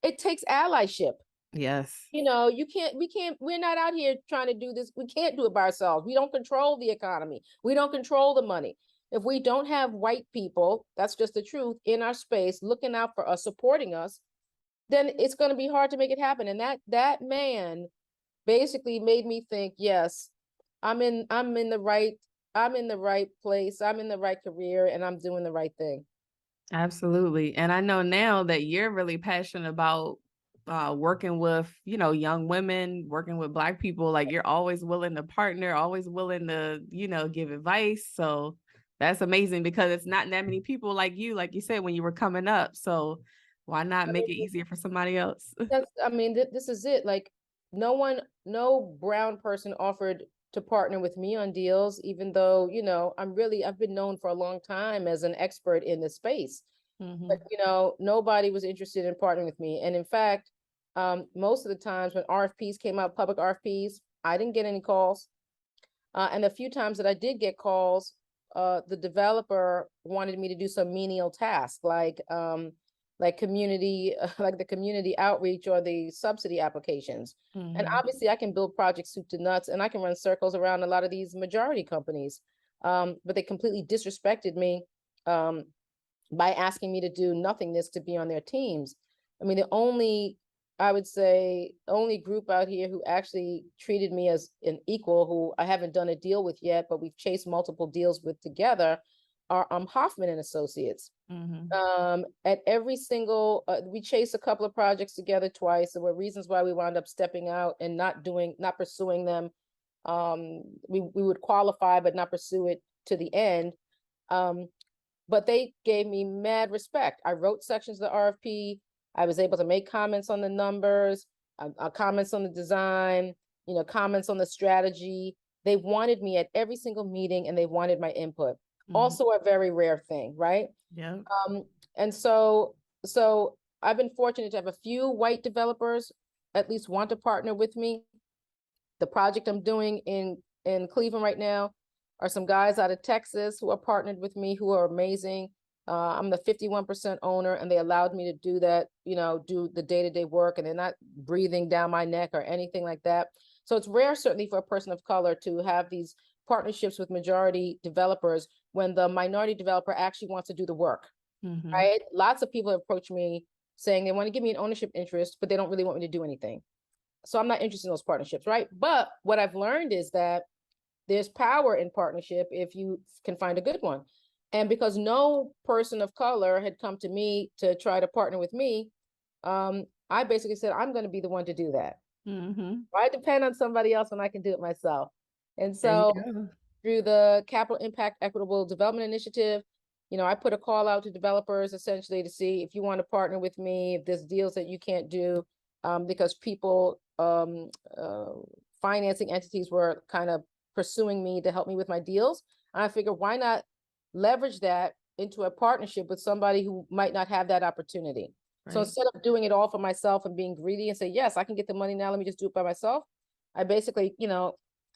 it takes allyship. Yes. We're not out here trying to do this. We can't do it by ourselves. We don't control the economy. We don't control the money. If we don't have white people, that's just the truth, in our space, looking out for us, supporting us, then it's going to be hard to make it happen. And that man basically made me think, yes, I'm in the right place. I'm in the right career, and I'm doing the right thing. Absolutely. And I know now that you're really passionate about working with, young women, working with Black people. Like, you're always willing to partner, always willing to, give advice. So that's amazing, because it's not that many people like you said, when you were coming up. So why not make it easier for somebody else? This is it. Like, no brown person offered to partner with me on deals, even though, I've been known for a long time as an expert in this space. But, nobody was interested in partnering with me. And in fact, most of the times when RFPs came out, public RFPs, I didn't get any calls. And the few times that I did get calls, the developer wanted me to do some menial task, like community, like the community outreach or the subsidy applications. And obviously I can build projects soup to nuts, and I can run circles around a lot of these majority companies. But they completely disrespected me by asking me to do nothingness to be on their teams. I mean, I would say, only group out here who actually treated me as an equal, who I haven't done a deal with yet, but we've chased multiple deals with together, are Hoffman and Associates. At every single, we chased a couple of projects together twice. There were reasons why we wound up stepping out and not pursuing them. We would qualify, but not pursue it to the end. But they gave me mad respect. I wrote sections of the RFP. I was able to make comments on the numbers, comments on the design, comments on the strategy. They wanted me at every single meeting, and they wanted my input. Also a very rare thing, right? Yeah. And so I've been fortunate to have a few white developers at least want to partner with me. The project I'm doing in Cleveland right now are some guys out of Texas who are partnered with me, who are amazing. I'm the 51% owner, and they allowed me to do that, do the day-to-day work, and they're not breathing down my neck or anything like that. So it's rare, certainly, for a person of color to have these partnerships with majority developers when the minority developer actually wants to do the work, right? Lots of people have approached me saying they want to give me an ownership interest, but they don't really want me to do anything. So I'm not interested in those partnerships, right? But what I've learned is that there's power in partnership if you can find a good one. And because no person of color had come to me to try to partner with me, I basically said, I'm going to be the one to do that. I depend on somebody else when I can do it myself. And so through the Capital Impact Equitable Development Initiative, I put a call out to developers essentially to see if you want to partner with me, if there's deals that you can't do, because people, financing entities were kind of pursuing me to help me with my deals. And I figured, why not leverage that into a partnership with somebody who might not have that opportunity? Right. So instead of doing it all for myself and being greedy and say, yes, I can get the money now, let me just do it by myself, I basically,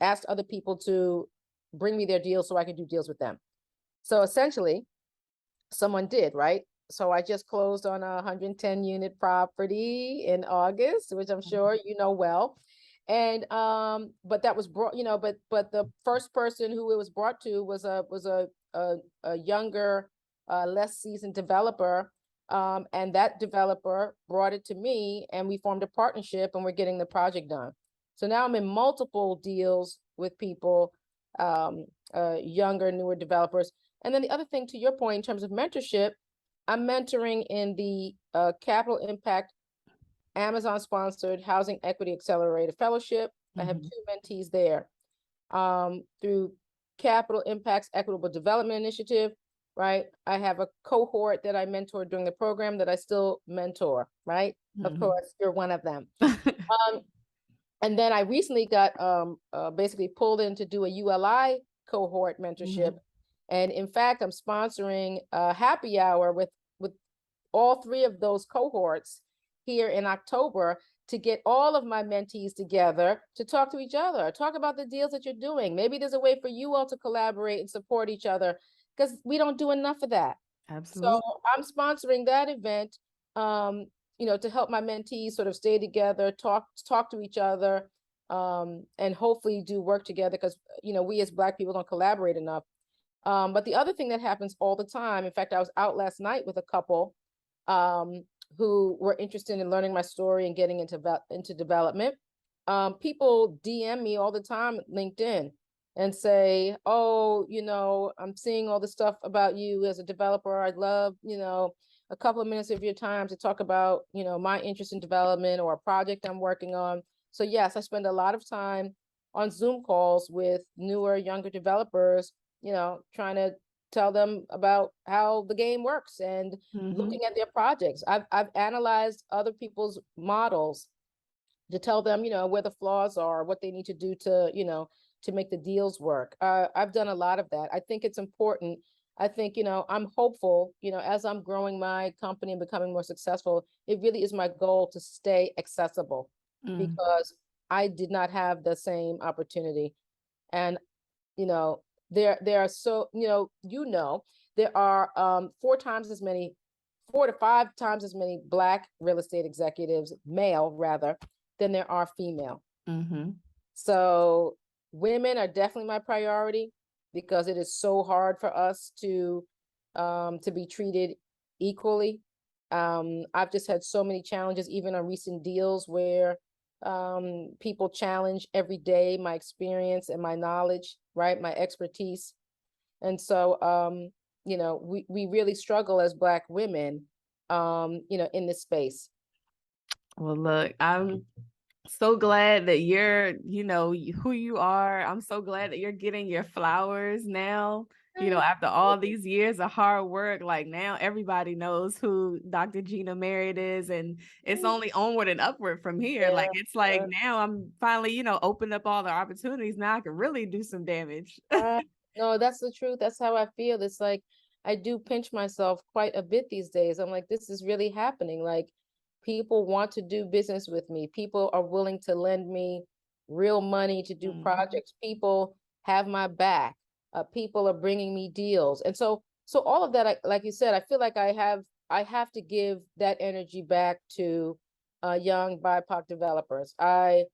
asked other people to bring me their deals so I could do deals with them. So essentially, someone did, right? So I just closed on a 110 unit property in August, which I'm sure you know well. And but that was brought, but the first person who it was brought to was a younger, less seasoned developer. And that developer brought it to me, and we formed a partnership, and we're getting the project done. So now I'm in multiple deals with people, younger, newer developers. And then the other thing, to your point, in terms of mentorship, I'm mentoring in the Capital Impact Amazon sponsored Housing Equity Accelerator Fellowship. I have 2 mentees there. Through Capital Impact's Equitable Development Initiative, right? I have a cohort that I mentored during the program that I still mentor, right? Of course, you're one of them. And then I recently got basically pulled in to do a ULI cohort mentorship. And in fact, I'm sponsoring a happy hour with all 3 of those cohorts here in October to get all of my mentees together to talk to each other, talk about the deals that you're doing. Maybe there's a way for you all to collaborate and support each other, because we don't do enough of that. Absolutely. So I'm sponsoring that event, to help my mentees sort of stay together, talk to each other, and hopefully do work together, because, we as Black people don't collaborate enough. But the other thing that happens all the time, in fact, I was out last night with a couple who were interested in learning my story and getting into development. People DM me all the time at LinkedIn and say, oh, I'm seeing all this stuff about you as a developer. I'd love, a couple of minutes of your time to talk about, my interest in development or a project I'm working on. So yes, I spend a lot of time on Zoom calls with newer, younger developers, trying to tell them about how the game works and looking at their projects. I've analyzed other people's models to tell them, where the flaws are, what they need to do to make the deals work. I've done a lot of that. I think it's important. I think, I'm hopeful, as I'm growing my company and becoming more successful, it really is my goal to stay accessible, because I did not have the same opportunity. And, there are so, there are 4 to 5 times as many Black real estate executives, male rather, than there are female. So women are definitely my priority, because it is so hard for us to be treated equally. I've just had so many challenges, even on recent deals, where people challenge every day my experience and my knowledge, right? My expertise. And so, we really struggle as Black women, in this space. Well, look, I'm so glad that you're, who you are. I'm so glad that you're getting your flowers now. After all these years of hard work, like now everybody knows who Dr. Gina Merritt is, and it's only onward and upward from here. Yeah, Like, it's like now I'm finally, opened up all the opportunities. Now I can really do some damage. No, that's the truth. That's how I feel. It's like I do pinch myself quite a bit these days. I'm like, this is really happening. Like, people want to do business with me. People are willing to lend me real money to do projects. People have my back. People are bringing me deals. And so all of that, like you said, I feel like I have to give that energy back to young BIPOC developers. I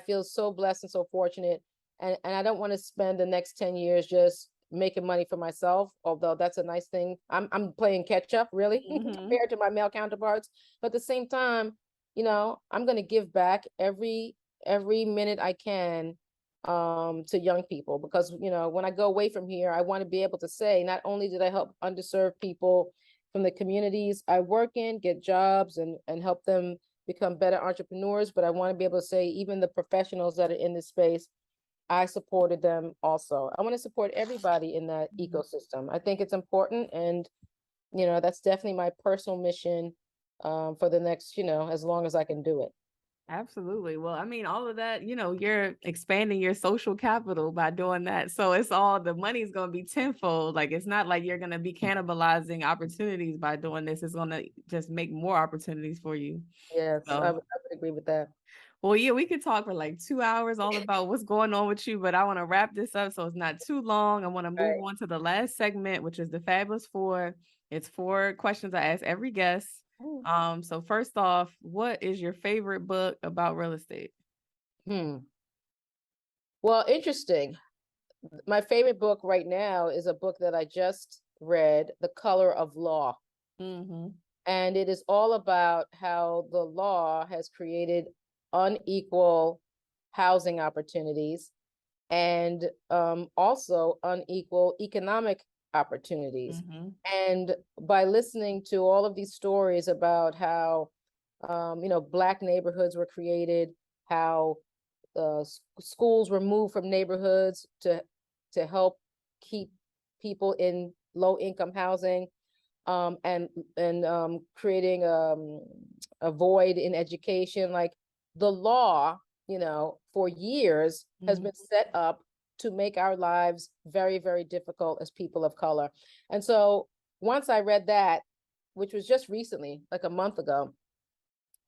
feel so blessed and so fortunate. And I don't want to spend the next 10 years just making money for myself, although that's a nice thing. I'm playing catch up, really, compared to my male counterparts. But at the same time, I'm going to give back every minute I can to young people, because, when I go away from here, I want to be able to say, not only did I help underserved people from the communities I work in get jobs and help them become better entrepreneurs, but I want to be able to say, even the professionals that are in this space, I supported them also. I want to support everybody in that ecosystem. I think it's important. And, that's definitely my personal mission for the next, as long as I can do it. Absolutely. Well, I mean, all of that, you're expanding your social capital by doing that. So it's all, the money's going to be tenfold. Like, it's not like you're going to be cannibalizing opportunities by doing this. It's going to just make more opportunities for you. Yes, So, I would agree with that. Well, yeah, we could talk for like 2 hours all about what's going on with you, but I want to wrap this up so it's not too long. I want to move on to the last segment, which is the Fabulous Four. It's 4 questions I ask every guest. So first off, what is your favorite book about real estate? Well, interesting. My favorite book right now is a book that I just read, The Color of Law. And it is all about how the law has created unequal housing opportunities and also unequal economic opportunities. And by listening to all of these stories about how, Black neighborhoods were created, how schools were moved from neighborhoods to help keep people in low income housing, and creating a void in education. Like, the law, for years has been set up to make our lives very, very difficult as people of color. And so once I read that, which was just recently, like a month ago,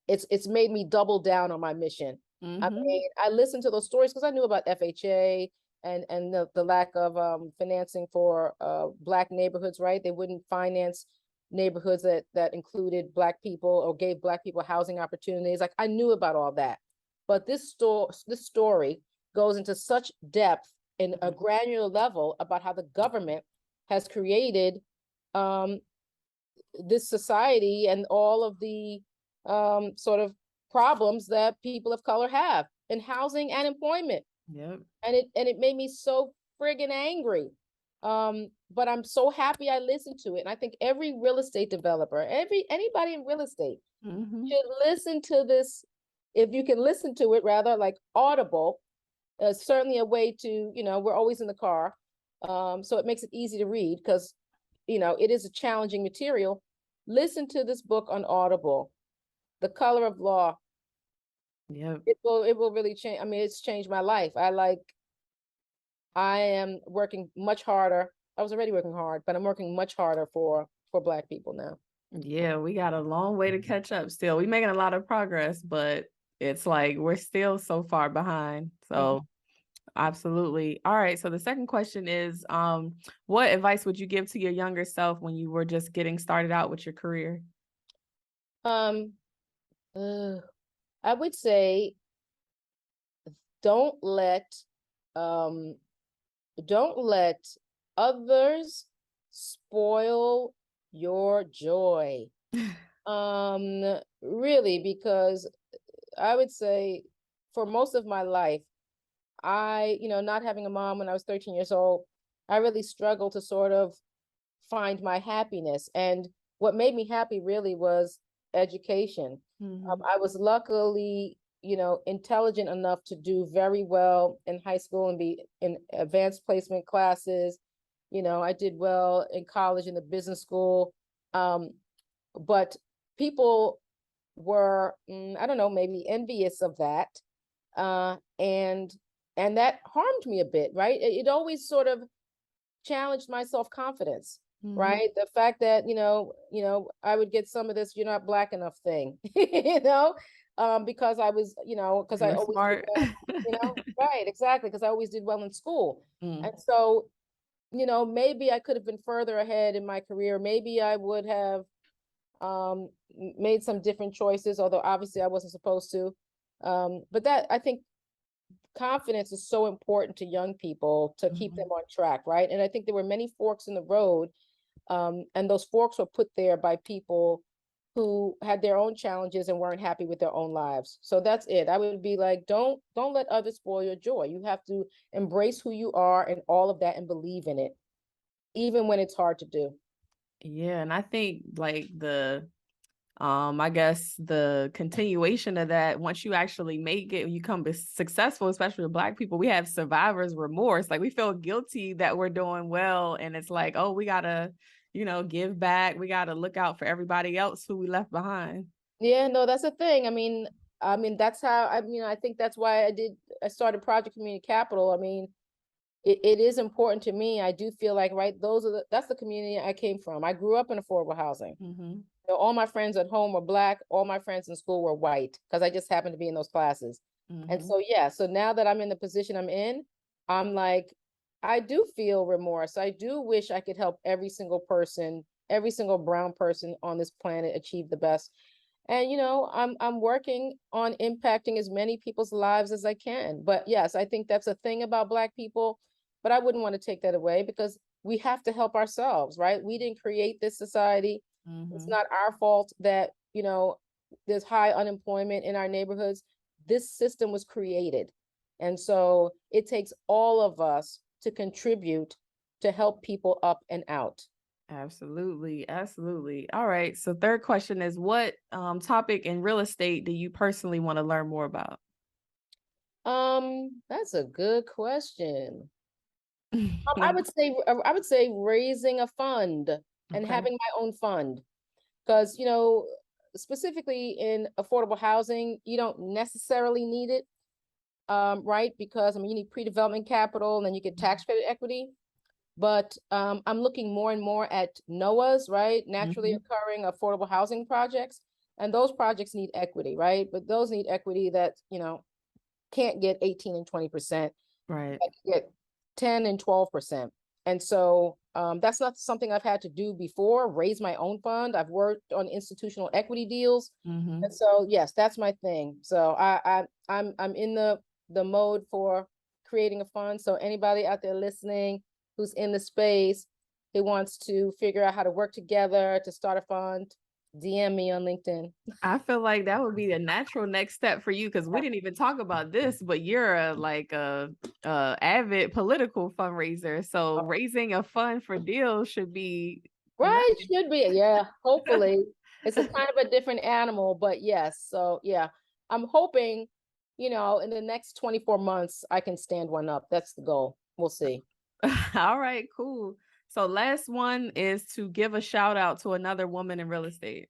it's made me double down on my mission. I mean, I listened to those stories because I knew about FHA and the lack of financing for Black neighborhoods, right? They wouldn't finance neighborhoods that included Black people or gave Black people housing opportunities. Like, I knew about all that. But this story goes into such depth in a granular level about how the government has created this society and all of the sort of problems that people of color have in housing and employment. Yep. And it made me so friggin' angry. But I'm so happy I listened to it. And I think every real estate developer, anybody in real estate should listen to this. If you can listen to it, rather, like Audible, certainly a way to, we're always in the car. So it makes it easy to read because, it is a challenging material. Listen to this book on Audible, The Color of Law. Yeah. It will really change. I mean, it's changed my life. I am working much harder. I was already working hard, but I'm working much harder for Black people now. Yeah, we got a long way to catch up still. We're making a lot of progress, but it's like we're still so far behind. So absolutely. All right. So the second question is, what advice would you give to your younger self when you were just getting started out with your career? I would say don't let others spoil your joy. Really, because I would say for most of my life, not having a mom when I was 13 years old, I really struggled to sort of find my happiness. And what made me happy really was education. I was luckily, intelligent enough to do very well in high school and be in advanced placement classes. I did well in college in the business school. But people were, I don't know, maybe envious of that. And that harmed me a bit, right? It always sort of challenged my self-confidence, right? The fact that, I would get some of this, you're not Black enough thing, because I was, because I always smart. did well, right, exactly, because I always did well in school. And so, maybe I could have been further ahead in my career. Maybe I would have made some different choices, although obviously I wasn't supposed to. But that, I think, confidence is so important to young people to keep them on track, right? And I think there were many forks in the road, and those forks were put there by people who had their own challenges and weren't happy with their own lives. So that's it. I would be like, don't let others spoil your joy. You have to embrace who you are and all of that and believe in it, even when it's hard to do. Yeah, and I think like I guess the continuation of that, once you actually make it, you become successful, especially with Black people, we have survivor's remorse. Like we feel guilty that we're doing well. And it's like, oh, we gotta, give back. We gotta look out for everybody else who we left behind. Yeah, no, that's the thing. I mean, that's how, I think that's why I started Project Community Capital. I mean, it is important to me. I do feel like, right, that's the community I came from. I grew up in affordable housing. All my friends at home were Black. All my friends in school were white because I just happened to be in those classes. And so, so now that I'm in the position I'm in, I'm like, I do feel remorse. I do wish I could help every single person, every single brown person on this planet achieve the best. And, I'm working on impacting as many people's lives as I can. But yes, I think that's a thing about Black people, but I wouldn't want to take that away because we have to help ourselves, right? We didn't create this society. It's not our fault that, there's high unemployment in our neighborhoods. This system was created. And so it takes all of us to contribute to help people up and out. Absolutely. Absolutely. All right. So third question is, what topic in real estate do you personally want to learn more about? That's a good question. I would say raising a fund and having my own fund. Because, specifically in affordable housing, you don't necessarily need it, right? Because, you need pre-development capital and then you get tax credit equity. But I'm looking more and more at NOAAs, right? Naturally occurring affordable housing projects. And those projects need equity, right? But those need equity that, can't get 18 and 20%, Right. get 10 and 12%. And so that's not something I've had to do before, raise my own fund. I've worked on institutional equity deals. Mm-hmm. And so, yes, that's my thing. So I'm in the mode for creating a fund. So anybody out there listening who's in the space who wants to figure out how to work together to start a fund, DM me on LinkedIn. I feel like that would be the natural next step for you, because we didn't even talk about this, but you're a avid political fundraiser. So raising a fund for deals should be right. Should be. Yeah. Hopefully. It's a kind of a different animal, but yes. So yeah, I'm hoping, in the next 24 months, I can stand one up. That's the goal. We'll see. All right, cool. So last one is to give a shout out to another woman in real estate.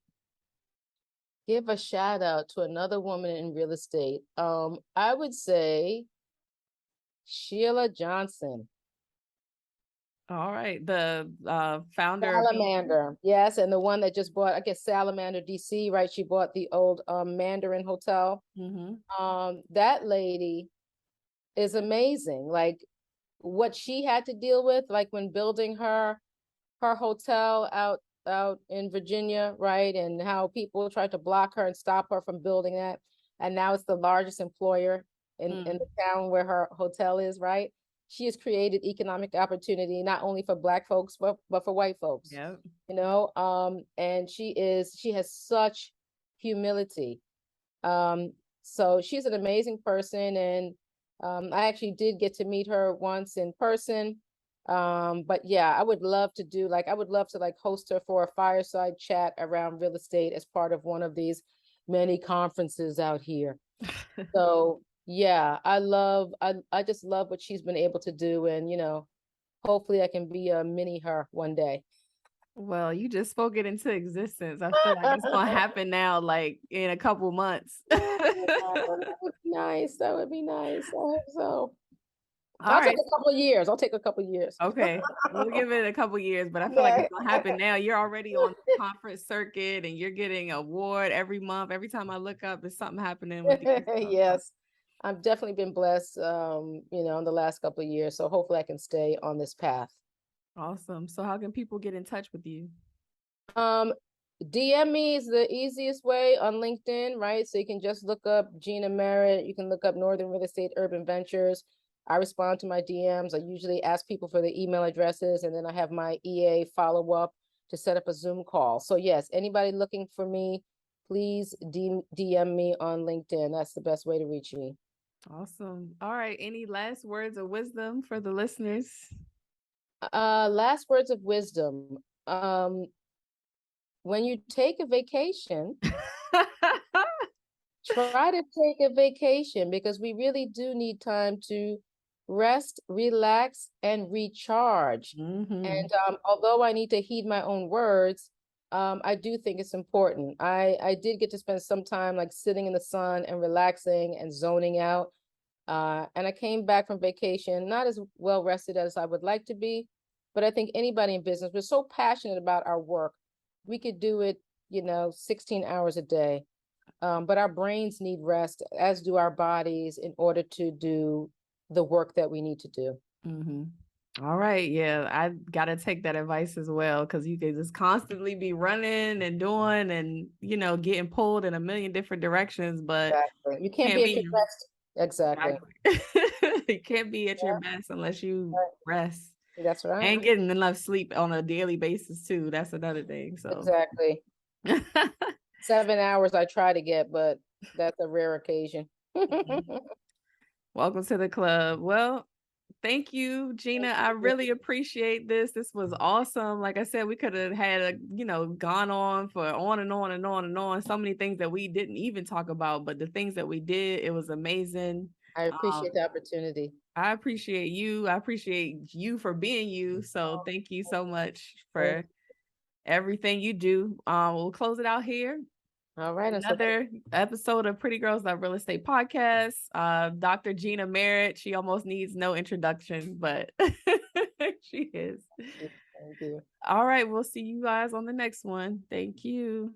Give a shout out to another woman in real estate. I would say Sheila Johnson. All right. The founder Salamander. Yes. And the one that just bought, I guess, Salamander DC, right? She bought the old Mandarin Hotel. Mm-hmm. That lady is amazing. Like what she had to deal with, like when building her hotel out in Virginia, right? And how people tried to block her and stop her from building that. And now it's the largest employer in the town where her hotel is, right? She has created economic opportunity, not only for Black folks, but for white folks. Yeah. And she has such humility. So she's an amazing person. And I actually did get to meet her once in person. But yeah, I would love to host her for a fireside chat around real estate as part of one of these many conferences out here. So yeah, I just love what she's been able to do. And, hopefully I can be a mini her one day. Well, you just spoke it into existence. I feel like it's gonna happen now, like in a couple months. That would be nice. That would be nice. I hope so. I'll take a couple of years. I'll take a couple of years. Okay. We'll give it a couple of years, but I feel like it's gonna happen now. You're already on the conference circuit and you're getting an award every month. Every time I look up, there's something happening with you. Yes. I've definitely been blessed, in the last couple of years. So hopefully I can stay on this path. Awesome. So how can people get in touch with you? DM me is the easiest way on LinkedIn, right? So you can just look up Gina Merritt. You can look up Northern Real Estate Urban Ventures. I respond to my DMs. I usually ask people for their email addresses, and then I have my EA follow up to set up a Zoom call. So yes, anybody looking for me, please DM me on LinkedIn. That's the best way to reach me. Awesome. All right. Any last words of wisdom for the listeners? Last words of wisdom. When you take a vacation, try to take a vacation, because we really do need time to rest, relax, and recharge. Mm-hmm. And although I need to heed my own words, I do think it's important. I did get to spend some time like sitting in the sun and relaxing and zoning out. And I came back from vacation, not as well rested as I would like to be, but I think anybody in business, we're so passionate about our work. We could do it, 16 hours a day. But our brains need rest, as do our bodies, in order to do the work that we need to do. Mm-hmm. All right. Yeah, I got to take that advice as well, because you can just constantly be running and doing and, getting pulled in a million different directions. But exactly. You can't be at your best. Exactly. You can't be at your best unless you rest. That's right. And getting enough sleep on a daily basis too. That's another thing. So exactly. 7 hours I try to get, but that's a rare occasion. Welcome to the club. Well, thank you, Gina. I really appreciate this. This was awesome. Like I said, we could have had gone on for on and on and on and on. So many things that we didn't even talk about, but the things that we did, it was amazing. I appreciate the opportunity. I appreciate you. I appreciate you for being you. So thank you so much for everything you do. We'll close it out here. All right. Another episode of Pretty Girls Love Real Estate Podcast. Dr. Gina Merritt. She almost needs no introduction, but she is. Thank you. All right. We'll see you guys on the next one. Thank you.